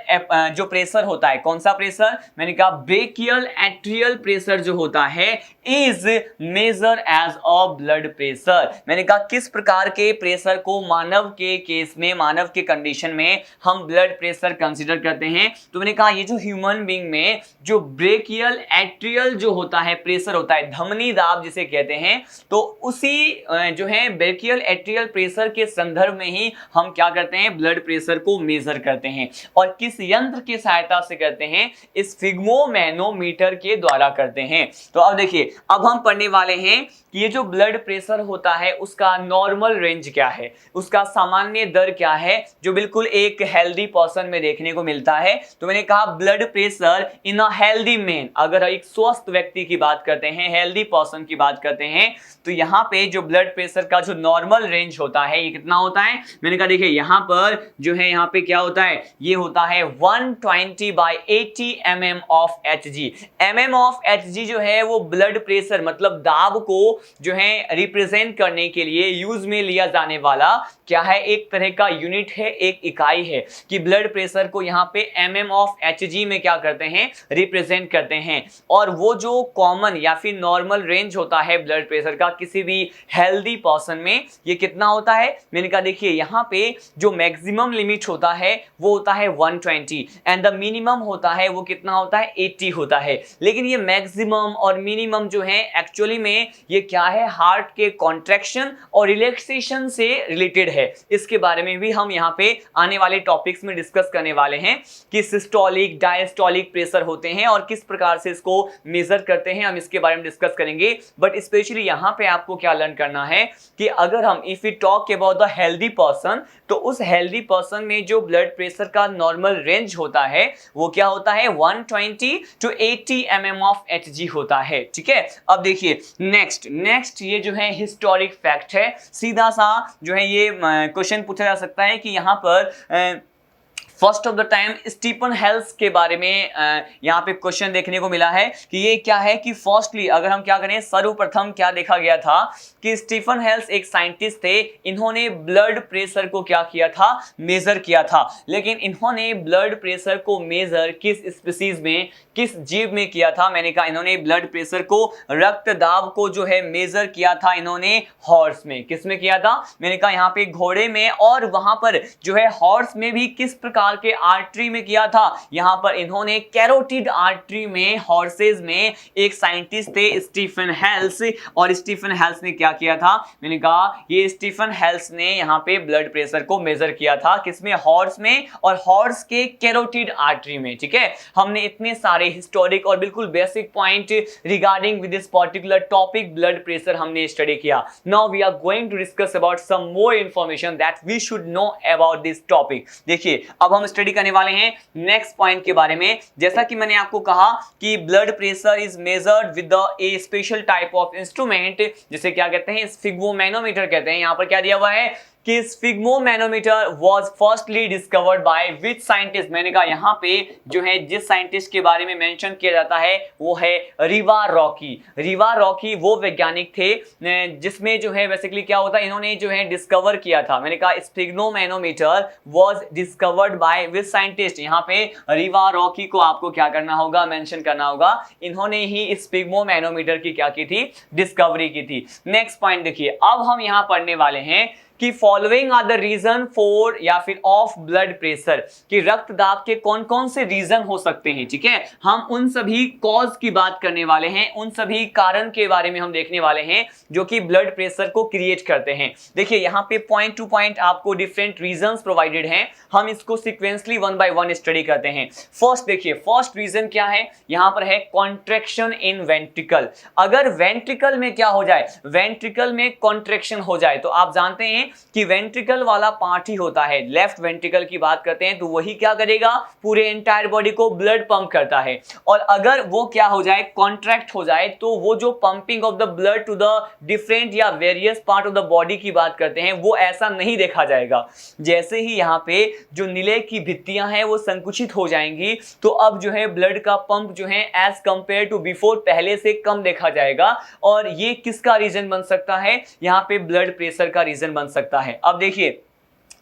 जो प्रेशर होता है, कौन सा प्रेशर, मैंने कहा ब्रेकियल एट्रियल प्रेशर जो होता है is measure as a blood pressure. मैंने कहा किस प्रकार के प्रेशर को मानव के केस में, मानव के कंडीशन में हम ब्लड प्रेशर कंसीडर करते हैं। तो मैंने कहा ये जो ह्यूमन बीइंग में जो ब्रेकियल एट्रियल जो होता है प्रेशर होता है, धमनी दाब जिसे कहते हैं, तो उसी जो है ब्रेकियल एट्रियल प्रेशर के संदर्भ में ही हम क्या करते हैं, ब्लड प्रेशर को मेजर करते हैं। और किस यंत्र की सहायता से करते हैं, स्फिग्मोमैनोमीटर के द्वारा करते हैं। तो अब देखिए अब हम पढ़ने वाले हैं कि ये जो ब्लड प्रेशर होता है उसका नॉर्मल रेंज क्या है, उसका सामान्य दर क्या है, जो बिल्कुल एक हेल्दी पर्सन में देखने को मिलता है। तो मैंने कहा blood pressure in a healthy man, अगर एक स्वस्थ व्यक्ति की बात करते हैं, हेल्दी पर्सन की बात करते हैं, तो यहाँ पे जो ब्लड प्रेशर का जो नॉर्मल रेंज होता है ये कितना होता है, मैंने कहा देखिए यहाँ पर जो है यहाँ पे क्या होता है, ये होता है 120/80 mm of Hg। mm of Hg जो है वो ब्लड प्रेशर मतलब दाब को जो है रिप्रेजेंट करने के लिए यूज में लिया जाने वाला क्या है, एक तरह का यूनिट है, एक इकाई है कि ब्लड प्रेशर को यहाँ पे mm ऑफ Hg में क्या करते हैं, रिप्रेजेंट करते हैं। और वो जो कॉमन या फिर नॉर्मल रेंज होता है ब्लड प्रेशर का किसी भी हेल्दी पर्सन में, ये कितना होता है, मैंने कहा देखिए यहाँ पे जो मैक्सिमम लिमिट होता है वो होता है 120 एंड द मिनिमम होता है वो कितना होता है, 80 होता है। लेकिन ये मैक्सिमम और मिनिमम जो है एक्चुअली में ये क्या है, हार्ट के कॉन्ट्रैक्शन और रिलैक्सेशन से रिलेटेड है। इसके बारे में भी हम यहाँ पे आने वाले टॉपिक्स में डिस्कस करने वाले हैं कि सिस्टोलिक डायस्टोलिक प्रेशर होते हैं और किस प्रकार से इसको मेजर करते हैं, हम इसके बारे में डिस्कस करेंगे। बट स्पेशली यहाँ पे आपको क्या लर्न करना है कि अगर हम if we talk about the healthy person, तो उस हेल्दी पर्सन में जो ब्लड प्रेशर का नॉर्मल रेंज होता है वो क्या होता है, 120 to 80 mm ऑफ Hg होता है। ठीक है, अब देखिए नेक्स्ट ये जो है हिस्टोरिक फैक्ट है, सीधा सा जो है ये क्वेश्चन पूछा जा सकता है कि यहाँ पर first of the time Stephen Hales के बारे में यहाँ पे क्वेश्चन देखने को मिला है कि ये क्या है कि फर्स्टली अगर हम क्या करें, सर्वप्रथम क्या देखा गया था कि स्टीफन हेल्स एक साइंटिस्ट थे, इन्होंने ब्लड प्रेशर को क्या किया था, मेजर किया था। लेकिन इन्होंने ब्लड प्रेशर को मेजर किस स्पीसीज में, किस जीव में किया था, मैंने कहा इन्होंने ब्लड प्रेशर को, रक्त दाब को जो है मेजर किया था इन्होंने हॉर्स में। किस में किया था, मैंने कहा यहाँ पे घोड़े में, और वहां पर जो है हॉर्स में भी किस प्रकार के आर्टरी में किया था, यहां पर इन्होंने कैरोटिड आर्टरी में, हॉर्सेस में एक साइंटिस्ट थे स्टीफन हेल्स, और स्टीफन हेल्स ने क्या किया था, मैंने कहा ये स्टीफन हेल्स ने यहां पे ब्लड प्रेशर को मेजर किया था किसमें, हॉर्स में, और हॉर्स के कैरोटिड आर्टरी में। ठीक है, हमने इतने सारे हिस्टोरिक और बिल्कुल basic point regarding with this particular topic blood pressure हमने स्टडी किया। Now we are going to discuss about some more information that we should know about this topic. देखिए अब हम स्टडी करने वाले हैं नेक्स्ट पॉइंट के बारे में। जैसा कि मैंने आपको कहा कि blood pressure is measured with A special type of instrument, जिसे क्या कहते हैं, स्फिग्मोमैनोमीटर कहते हैं। यहां पर क्या दिया हुआ है कि sphygmomanometer was firstly discovered by which scientist, मैंने कहा यहाँ पे जो है जिस साइंटिस्ट के बारे में मेंशन किया जाता है वो है रिवा रॉकी। रिवा रॉकी वो वैज्ञानिक थे जिसमें जो है बेसिकली क्या होता है, इन्होंने जो है डिस्कवर किया था, मैंने कहा sphygmomanometer was discovered by which scientist, यहाँ पे रिवा रॉकी को आपको क्या करना होगा, मेंशन करना होगा, इन्होंने ही स्फिग्मोमैनोमीटर की क्या की थी, डिस्कवरी की थी। नेक्स्ट पॉइंट देखिए, अब हम यहाँ पढ़ने वाले हैं कि following are the reason for या फिर ऑफ ब्लड प्रेशर, कि रक्तदाब के कौन कौन से रीजन हो सकते हैं। ठीक है, हम उन सभी कॉज की बात करने वाले हैं, उन सभी कारण के बारे में हम देखने वाले हैं जो कि ब्लड प्रेशर को क्रिएट करते हैं। देखिए यहाँ पे पॉइंट टू पॉइंट आपको डिफरेंट रीजंस प्रोवाइडेड हैं, हम इसको sequentially one by one study करते हैं। फर्स्ट देखिए, फर्स्ट रीजन क्या है, यहाँ पर है कॉन्ट्रैक्शन इन वेंट्रिकल। अगर वेंट्रिकल में क्या हो जाए, वेंट्रिकल में कॉन्ट्रैक्शन हो जाए, तो आप जानते हैं कि वेंट्रिकल वाला पार्ट ही होता है, लेफ्ट वेंट्रिकल की बात करते हैं तो वही क्या करेगा, पूरे एंटायर बॉडी को ब्लड पंप करता है। और अगर वो क्या हो जाए, कॉन्ट्रैक्ट हो जाए, तो वो जो pumping of the blood to the different या various part of the body की बात करते हैं वो ऐसा नहीं देखा जाएगा। जैसे ही यहाँ पे जो नीले की भित्तियां हैं वो संकुचित हो जाएंगी, तो अब जो है ब्लड का पंप जो है एज कंपेयर टू बिफोर पहले से कम देखा जाएगा, और ये किसका रीजन बन सकता है, यहाँ पे ब्लड प्रेशर का रीजन बन सकता है। अब देखिए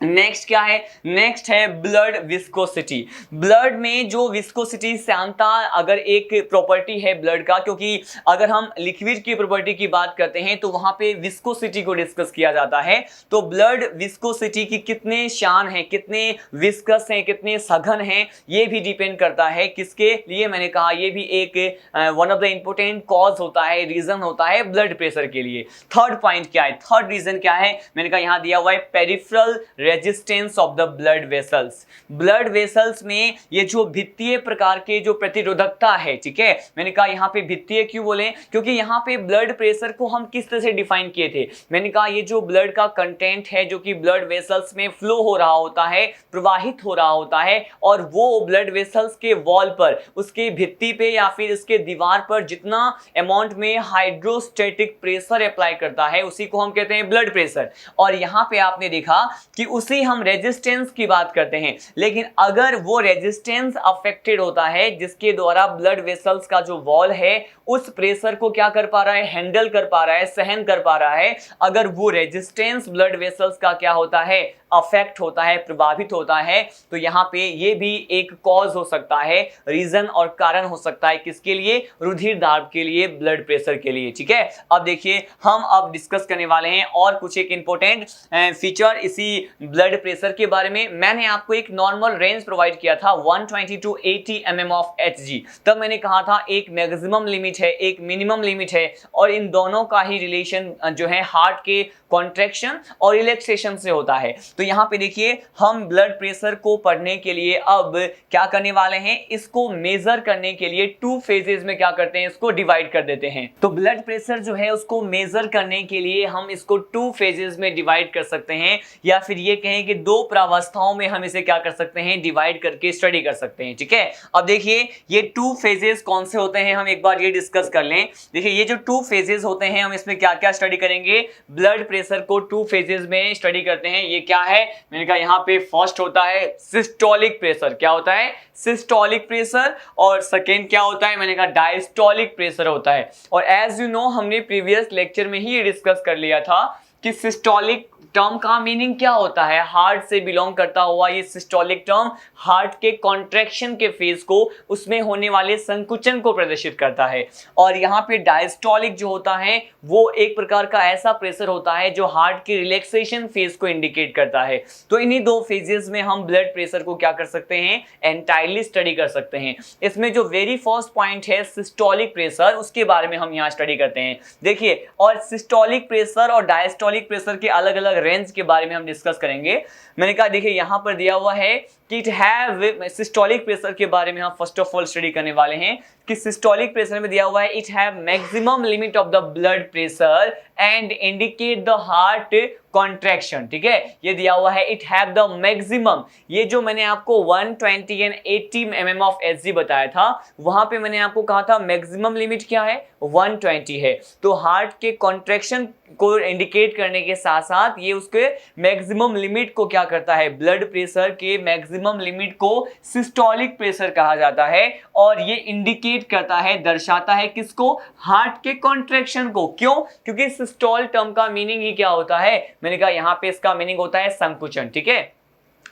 नेक्स्ट क्या है, नेक्स्ट है ब्लड विस्कोसिटी। ब्लड में जो विस्कोसिटी, श्यानता अगर एक प्रॉपर्टी है ब्लड का, क्योंकि अगर हम लिक्विड की प्रॉपर्टी की बात करते हैं तो वहां पे विस्कोसिटी को डिस्कस किया जाता है। तो ब्लड विस्कोसिटी की कितने शान है, कितने विस्कस हैं, कितने सघन हैं, ये भी डिपेंड करता है किसके लिए, मैंने कहा ये भी एक one of the important cause होता है, रीजन होता है ब्लड प्रेशर के लिए। थर्ड पॉइंट क्या है, थर्ड रीजन क्या है, मैंने कहा यहाँ दिया हुआ है peripheral resistance of the blood vessels. Blood vessels में ये जो भित्तीय प्रकार के जो प्रतिरोधकता है, ठीक है, मैंने कहा यहाँ पे भित्तीय क्यों बोले, क्योंकि यहाँ पे ब्लड प्रेशर को हम किस तरह से डिफाइन किए थे, मैंने कहा ये जो ब्लड का कंटेंट है जो कि ब्लड वेसल्स में फ्लो हो रहा होता है, प्रवाहित हो रहा होता है, और वो ब्लड वेसल्स के वॉल पर, उसके भित्ति पे या फिर उसके दीवार पर जितना अमाउंट में हाइड्रोस्टैटिक प्रेशर अप्लाई करता है उसी को हम कहते हैं ब्लड प्रेशर। और यहाँ पे आपने देखा कि उस उसी हम रेजिस्टेंस की बात करते हैं। लेकिन अगर वो रेजिस्टेंस अफेक्टेड होता है जिसके द्वारा ब्लड वेसल्स का जो वॉल है उस प्रेशर को क्या कर पा रहा है, हैंडल कर पा रहा है, सहन कर पा रहा है, अगर वो रेजिस्टेंस ब्लड वेसल्स का क्या होता है, अफेक्ट होता है, प्रभावित होता है, तो यहाँ पे ये भी एक कॉज हो सकता है, रीजन और कारण हो सकता है किसके लिए, रुधिर दाब के लिए, ब्लड प्रेशर के लिए। ठीक है, अब देखिए हम अब डिस्कस करने वाले हैं और कुछ एक इंपॉर्टेंट फीचर इसी ब्लड प्रेशर के बारे में। मैंने आपको एक नॉर्मल रेंज प्रोवाइड किया था 120 to 80 mm ऑफ Hg। तब मैंने कहा था एक मैक्सिमम लिमिट है, एक मिनिमम लिमिट है, और इन दोनों का ही रिलेशन जो है हार्ट के कॉन्ट्रैक्शन और रिलैक्सेशन से होता है। तो यहाँ पे देखिए हम ब्लड प्रेशर को पढ़ने के लिए अब क्या करने वाले हैं, इसको मेजर करने के लिए टू फेजेस में क्या करते हैं, इसको डिवाइड कर देते हैं। तो ब्लड प्रेशर जो है उसको मेजर करने के लिए हम इसको टू फेजेस में डिवाइड कर सकते हैं, या फिर ये कहें कि दो प्रावस्थाओं में हम इसे क्या कर सकते हैं, डिवाइड करके स्टडी कर सकते हैं। ठीक है, अब देखिए ये टू फेजेस कौन से होते हैं, हम एक बार ये डिस्कस कर लें। देखिए ये जो टू फेजेस होते हैं हम इसमें क्या क्या स्टडी करेंगे, ब्लड प्रेशर को टू फेजेस में स्टडी करते हैं। ये क्या है, मैंने कहा यहाँ पे फर्स्ट होता है सिस्टोलिक प्रेशर। क्या होता है, सिस्टोलिक प्रेशर। और सेकेंड क्या होता है, मैंने कहा डायस्टोलिक प्रेशर होता है। और एज यू नो हमने प्रीवियस लेक्चर में ही ये डिस्कस कर लिया था कि सिस्टोलिक टर्म का मीनिंग क्या होता है, हार्ट से बिलोंग करता हुआ ये सिस्टोलिक टर्म हार्ट के कॉन्ट्रैक्शन के फेज को, उसमें होने वाले संकुचन को प्रदर्शित करता है। और यहाँ पे डायस्टोलिक जो होता है वो एक प्रकार का ऐसा प्रेशर होता है जो हार्ट के रिलैक्सेशन फेज को इंडिकेट करता है। तो इन्हीं दो फेजेस में हम ब्लड प्रेशर को क्या कर सकते हैं, एंटायरली स्टडी कर सकते हैं। इसमें जो वेरी फर्स्ट पॉइंट है सिस्टोलिक प्रेशर, उसके बारे में हम यहाँ स्टडी करते हैं। देखिए, और सिस्टोलिक प्रेशर और डायस्टोलिक प्रेशर के अलग अलग रेंज के बारे में हम डिस्कस करेंगे। मैंने कहा देखिए यहां पर दिया हुआ है कि इट हैव, सिस्टोलिक प्रेशर के बारे में हम फर्स्ट ऑफ ऑल स्टडी करने वाले हैं कि सिस्टोलिक प्रेशर में दिया हुआ है it have maximum limit of the blood pressure and indicate the heart contraction. ठीक है, ये दिया हुआ है इट हैव द मैक्सिमम। ये जो मैंने आपको 120 एंड 80 mm ऑफ Hg बताया था, वहां पे मैंने आपको कहा था मैक्सिमम लिमिट क्या है, 120 है। तो हार्ट के कॉन्ट्रैक्शन को इंडिकेट करने के साथ साथ ये उसके मैक्सिमम लिमिट को क्या करता है, ब्लड प्रेशर के मैक्सिमम लिमिट को सिस्टोलिक प्रेशर कहा जाता है। और ये इंडिकेट करता है, दर्शाता है किसको, हार्ट के कॉन्ट्रैक्शन को। क्यों, क्योंकि सिस्टोल टर्म का मीनिंग ही क्या होता है, मैंने कहा यहां पे इसका मीनिंग होता है संकुचन। ठीक है,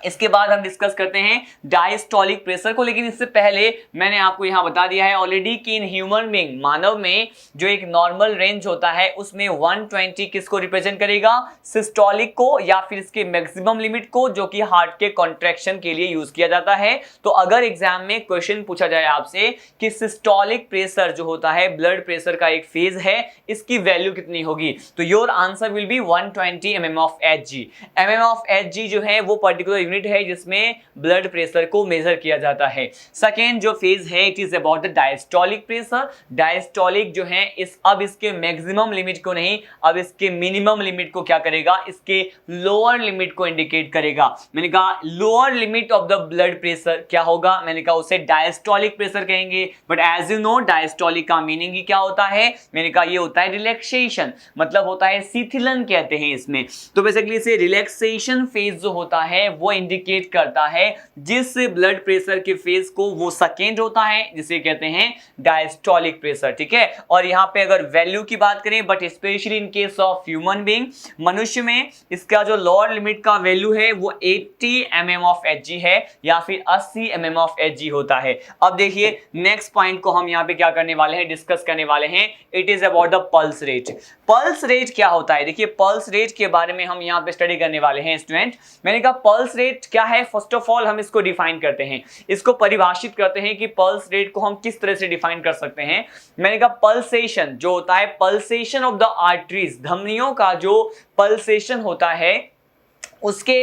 इसके बाद हम डिस्कस करते हैं डायस्टोलिक प्रेशर को। लेकिन इससे पहले मैंने आपको यहां बता दिया है ऑलरेडी कि इन ह्यूमन बीइंग, मानव में जो एक नॉर्मल रेंज होता है उसमें 120 किसको रिप्रेजेंट करेगा, सिस्टोलिक को, या फिर इसके मैक्सिमम लिमिट को, जो कि हार्ट के कॉन्ट्रैक्शन के लिए यूज किया जाता है। तो अगर एग्जाम में क्वेश्चन पूछा जाए आपसे कि सिस्टोलिक प्रेशर जो होता है ब्लड प्रेशर का एक फेज है, इसकी वैल्यू कितनी होगी, तो your answer will be 120 mm of Hg। mm of Hg जो है वो पर्टिकुलर यूनिट है जिसमें ब्लड प्रेशर को मेजर किया जाता है। सेकेंड जो फेज है it is about the diastolic pressure. Diastolic जो है अब इसके मैक्सिमम लिमिट को नहीं, अब इसके मिनिमम लिमिट को क्या करेगा, इसके लोअर लिमिट को इंडिकेट करेगा। मैंने कहा lower limit of the blood pressure क्या होगा, मैंने कहा उसे डायस्टोलिक प्रेशर कहेंगे। But as you know diastolic का मीनिंग ही क्या होता है, मैंने कहा ये होता है रिलैक्सेशन, मतलब होता है शिथिलन कहते हैं इसमें। तो बेसिकली इसे रिलैक्सेशन फेज जो होता है वो इंडिकेट करता है जिस ब्लड प्रेशर के फेज को वो सेकेंड होता है, जिसे कहते हैं डायस्टोलिक प्रेशर। ठीक है, और यहां पे अगर वैल्यू की बात करें, but specially in case of human being, मनुष्य में इसका जो लोअर लिमिट का वैल्यू है वो 80 mm ऑफ Hg है, या फिर 80 mm ऑफ Hg होता है। अब देखिए नेक्स्ट पॉइंट को हम यहां पे क्या करने वाले हैं, डिस्कस करने वाले हैं। It is about the pulse rate. Pulse rate क्या होता है, देखिए पल्स रेट के बारे में हम यहां पे स्टडी करने वाले हैं स्टूडेंट। मैंने कहा पल्स रेट क्या है, फर्स्ट ऑफ ऑल हम इसको डिफाइन करते हैं, इसको परिभाषित करते हैं कि पल्स रेट को हम किस तरह से डिफाइन कर सकते हैं। मैंने कहा पल्सेशन जो होता है, पल्सेशन ऑफ द आर्टरीज, धमनियों का जो पल्सेशन होता है उसके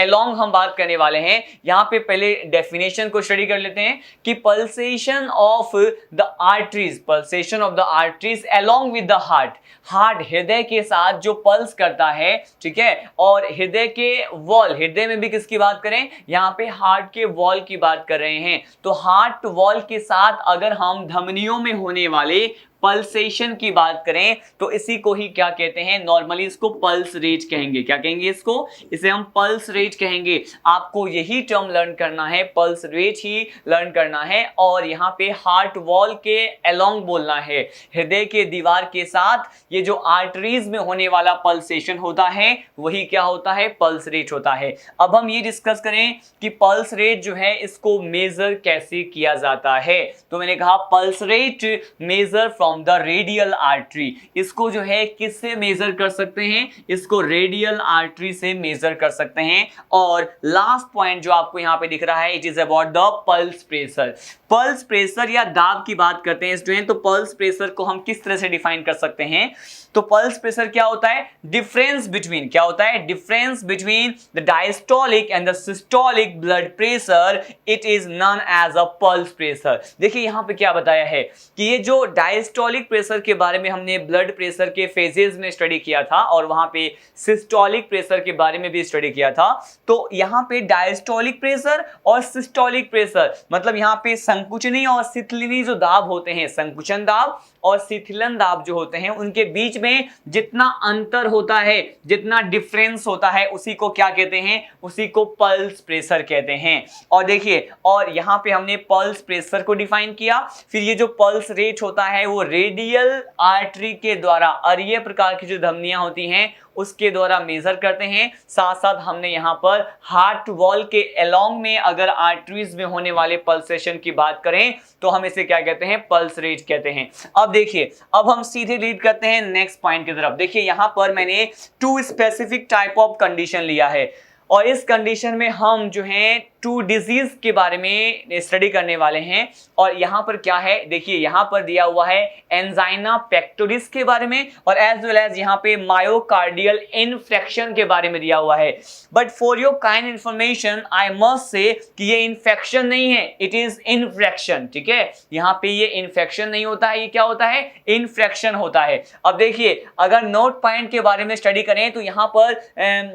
अलोंग हम बात करने वाले हैं। यहां पे पहले डेफिनेशन को स्टडी कर लेते हैं कि pulsation of the arteries, pulsation of the arteries along with the heart, heart हृदय के साथ जो पल्स करता है, ठीक है, और हृदय के वॉल, हृदय में भी किसकी बात करें, यहाँ पे हार्ट के वॉल की बात कर रहे हैं। तो हार्ट वॉल के साथ अगर हम धमनियों में होने वाले पल्सेशन की बात करें तो इसी को ही क्या कहते हैं, नॉर्मली इसको पल्स रेट कहेंगे। क्या कहेंगे इसको? इसे हम पल्स रेट कहेंगे। आपको यही टर्म लर्न करना है, पल्स रेट ही लर्न करना है। और यहाँ पे हार्ट वॉल के अलोंग बोलना है, हृदय के दीवार के साथ ये जो आर्टरीज में होने वाला पल्सेशन होता है वही क्या होता है, पल्स रेट होता है। अब हम ये डिस्कस करें कि पल्स रेट जो है इसको मेजर कैसे किया जाता है। तो मैंने कहा pulse rate measure from the radial artery. इसको जो है किससे मेजर कर सकते हैं? इसको रेडियल आर्टरी से मेजर कर सकते हैं। और लास्ट पॉइंट जो आपको यहां पे दिख रहा है, it is about the pulse pressure. Pulse pressure या दाब की बात करते हैं स्टूडेंट, तो पल्स प्रेशर को हम किस तरह से डिफाइन कर सकते हैं? तो पल्स प्रेशर क्या होता है? डिफरेंस बिटवीन, क्या होता है? Difference between the diastolic and the systolic blood pressure, it is known as a pulse pressure. देखिए यहां पे क्या बताया है कि ये जो डायस्टोलिक प्रेशर के बारे में हमने ब्लड प्रेशर के फेजेस में स्टडी किया था और वहां पे सिस्टोलिक प्रेशर के बारे में भी स्टडी किया था। तो यहां पे डायस्टोलिक प्रेशर और सिस्टोलिक प्रेशर मतलब यहां पे संकुचनी और शिथिलनी जो दाब होते हैं, संकुचन दाब और शिथिलन दाब जो होते हैं, उनके बीच में जितना अंतर होता है, जितना डिफरेंस होता है, उसी को क्या कहते हैं? उसी को पल्स प्रेशर कहते हैं। और देखिए, और यहां पे हमने पल्स प्रेशर को डिफाइन किया। फिर ये जो पल्स रेट होता है वो रेडियल आर्टरी के द्वारा, अरीय प्रकार की जो धमनियां होती हैं उसके द्वारा मेजर करते हैं। साथ साथ हमने यहां पर हार्ट वॉल के अलोंग में अगर आर्टरीज में होने वाले पल्सेशन की बात करें तो हम इसे क्या कहते हैं? पल्स रेट कहते हैं। अब देखिए, अब हम सीधे लीड करते हैं नेक्स्ट पॉइंट की तरफ। देखिए यहां पर मैंने 2 स्पेसिफिक टाइप ऑफ कंडीशन लिया है और इस कंडीशन में हम जो है 2 डिजीज के बारे में स्टडी करने वाले हैं। और यहां पर क्या है, देखिए यहां पर दिया हुआ है एंजाइना पेक्टोरिस के बारे में और एज वेल एज यहां पे मायोकार्डियल इन्फेक्शन के बारे में दिया हुआ है। But for your kind information I must say कि ये इन्फेक्शन नहीं है, इट इज इन्फ्रेक्शन। ठीक है, यहां पे ये इन्फेक्शन नहीं होता है, ये क्या होता है? इन्फ्रेक्शन होता है। अब देखिए, अगर नोट पॉइंट के बारे में स्टडी करें तो यहां पर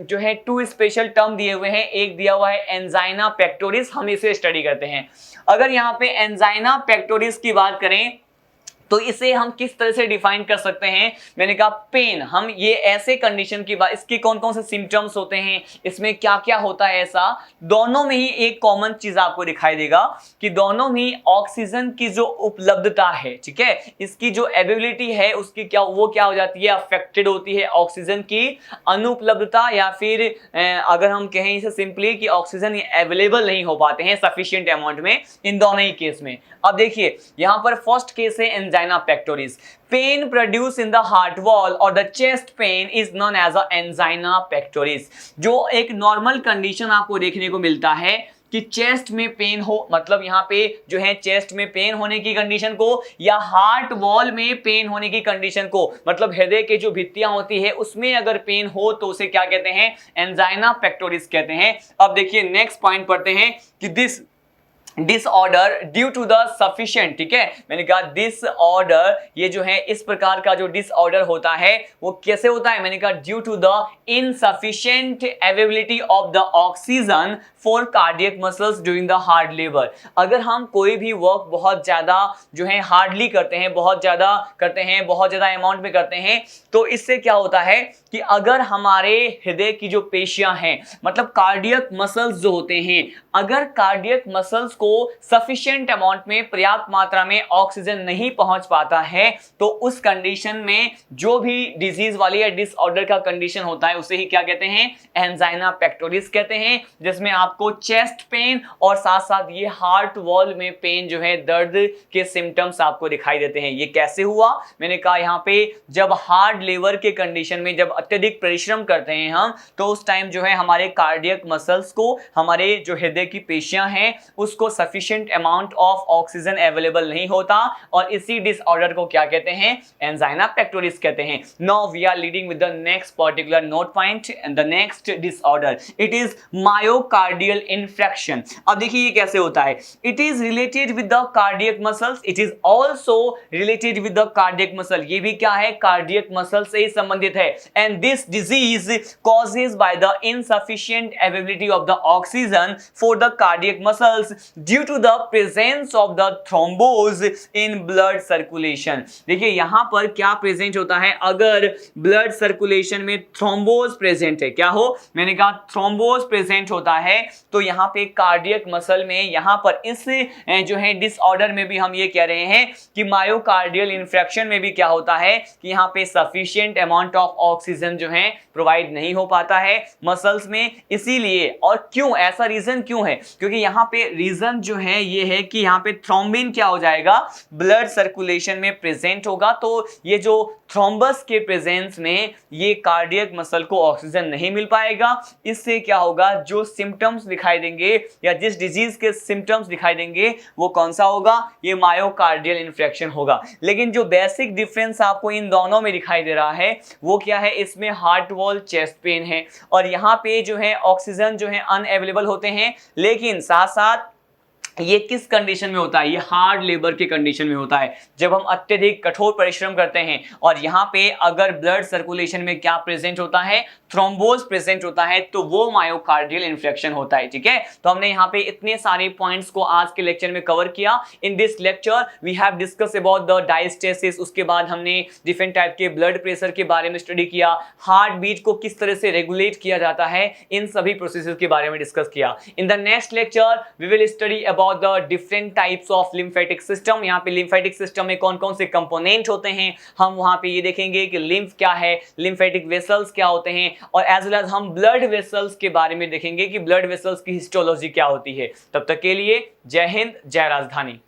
जो है 2 स्पेशल टर्म दिए हुए हैं। एक दिया हुआ है एंजाइना पेक्टोरिस, हम इसे स्टडी करते हैं। अगर यहां पे एंजाइना पेक्टोरिस की बात करें तो इसे हम किस तरह से डिफाइन कर सकते हैं? मैंने कहा पेन, हम ये ऐसे कंडीशन की बात, इसके कौन कौन से सिम्टम्स होते हैं, इसमें क्या क्या होता है, ऐसा दोनों में ही एक कॉमन चीज आपको दिखाई देगा कि दोनों में ऑक्सीजन की जो उपलब्धता है, ठीक है, इसकी जो एबिलिटी है उसकी क्या, वो क्या हो जाती है? अफेक्टेड होती है। ऑक्सीजन की अनुपलब्धता या फिर अगर हम कहें इसे सिंपली कि ऑक्सीजन अवेलेबल नहीं हो पाते हैं सफिशिएंट अमाउंट में, इन दोनों ही केस में। अब देखिए यहां पर फर्स्ट केस है angina pectoris. Pain produce in the heart wall और the chest pain is known as a angina pectoris. जो एक नॉर्मल कंडीशन आपको देखने को मिलता है कि चेस्ट में पेन हो, मतलब यहां पे जो है चेस्ट में पेन होने की कंडीशन को, या हार्ट वॉल में पेन होने की कंडीशन को, मतलब हृदय के जो भित्तियां होती है उसमें अगर पेन हो तो उसे क्या कहते हैं? एंजाइना पेक्टोरिस कहते हैं। अब देखिए नेक्स्ट पॉइंट पढ़ते हैं कि this disorder due to the sufficient, ठीक है, मैंने कहा डिसऑर्डर, ये जो है इस प्रकार का जो डिसऑर्डर होता है वो कैसे होता है? मैंने कहा due to the insufficient availability of the oxygen for cardiac muscles during the hard labour. अगर हम कोई भी वर्क बहुत ज्यादा जो है हार्डली करते हैं, बहुत ज्यादा करते हैं, बहुत ज्यादा अमाउंट में करते हैं, तो इससे क्या होता है कि अगर हमारे हृदय की जो पेशियां हैं, मतलब कार्डियक मसल्स जो होते हैं, अगर कार्डियक मसल्स को सफिशिएंट अमाउंट में, पर्याप्त मात्रा में ऑक्सीजन नहीं पहुंच पाता है तो उस कंडीशन में जो भी डिजीज वाली या डिसऑर्डर का कंडीशन होता है उसे ही क्या कहते हैं? एंजाइना पेक्टोरिस कहते हैं, जिसमें आपको चेस्ट पेन और साथ साथ ये हार्ट वॉल में पेन जो है, दर्द के सिम्टम्स आपको दिखाई देते हैं। ये कैसे हुआ? मैंने कहा यहां पे जब हार्ड लेबर के कंडीशन में जब अत्यधिक परिश्रम करते हैं हम, तो उस टाइम जो है हमारे कार्डियक मसल्स को, हमारे जो हृदय की पेशियां हैं उसको sufficient amount of oxygen available नहीं होता और इसी डिसऑर्डर को क्या कहते हैं? एंजाइना पेक्टोरिस कहते हैं। Now we are leading with the next particular note point and the next disorder, it is myocardial infarction. अब देखिए ये कैसे होता है? It is related with the cardiac muscles, it is also related with the cardiac muscle. ये भी क्या है? कार्डियक मसल से ही संबंधित है। And this disease causes by the insufficient availability of the oxygen for the cardiac muscles due to the presence of the thrombose in blood circulation. देखिए यहां पर क्या प्रेजेंट होता है, अगर ब्लड सर्कुलेशन में थ्रोम्बोज प्रेजेंट है, क्या हो, मैंने कहा थ्रोम्बोज प्रेजेंट होता है, तो यहां पे कार्डियक मसल में यहां पर इस जो है डिसऑर्डर में भी हम ये कह रहे हैं कि मायोकार्डियल इन्फ्रैक्शन में भी क्या होता है कि यहां पे सफिशिएंट अमाउंट ऑफ ऑक्सीजन जो है प्रोवाइड नहीं हो पाता है मसल्स में। इसीलिए, और क्यों, ऐसा रीजन क्यों है, क्योंकि यहां पे रीजन जो है ये है कि यहां पे थ्रोम्बिन क्या हो जाएगा, ब्लड सर्कुलेशन में प्रेजेंट होगा, तो ये जो थ्रोम्बस के प्रेजेंस में ये कार्डियक मसल को ऑक्सीजन नहीं मिल पाएगा। इससे क्या होगा, जो सिम्टम्स दिखाई देंगे या जिस डिजीज के सिम्टम्स दिखाई देंगे वो कौन सा होगा, ये मायोकार्डियल इन्फेक्शन होगा। लेकिन जो बेसिक डिफरेंस आपको इन दोनों में दिखाई दे रहा है वो क्या है, इसमें हार्ट वॉल चेस्ट पेन है और यहाँ पे जो है ऑक्सीजन जो है अनअवेलेबल होते हैं, लेकिन साथ साथ ये किस कंडीशन में होता है, ये हार्ड लेबर के कंडीशन में होता है, जब हम अत्यधिक कठोर परिश्रम करते हैं। और यहाँ पे अगर ब्लड सर्कुलेशन में क्या प्रेजेंट होता है, थ्रोम्बोज प्रेजेंट होता है, तो वो मायोकार्डियल इन्फेक्शन होता है। ठीक है, तो हमने यहाँ पे इतने सारे पॉइंट्स को आज के लेक्चर में कवर किया। In this lecture we have discuss about the diastasis, उसके बाद हमने डिफरेंट टाइप के ब्लड प्रेशर के बारे में स्टडी किया, हार्ट बीट को किस तरह से रेगुलेट किया जाता है, इन सभी प्रोसेसेस के बारे में डिस्कस किया। In the next lecture we will study about the different types of lymphatic system. यहाँ पे लिम्फेटिक सिस्टम में कौन कौन से कंपोनेंट होते हैं, हम वहां पे ये देखेंगे कि लिम्फ क्या है, लिम्फेटिक वेसल्स क्या होते हैं, और एज वेल एज हम ब्लड वेसल्स के बारे में देखेंगे कि ब्लड वेसल्स की हिस्टोलॉजी क्या होती है। तब तक के लिए जय हिंद, जय राजधानी।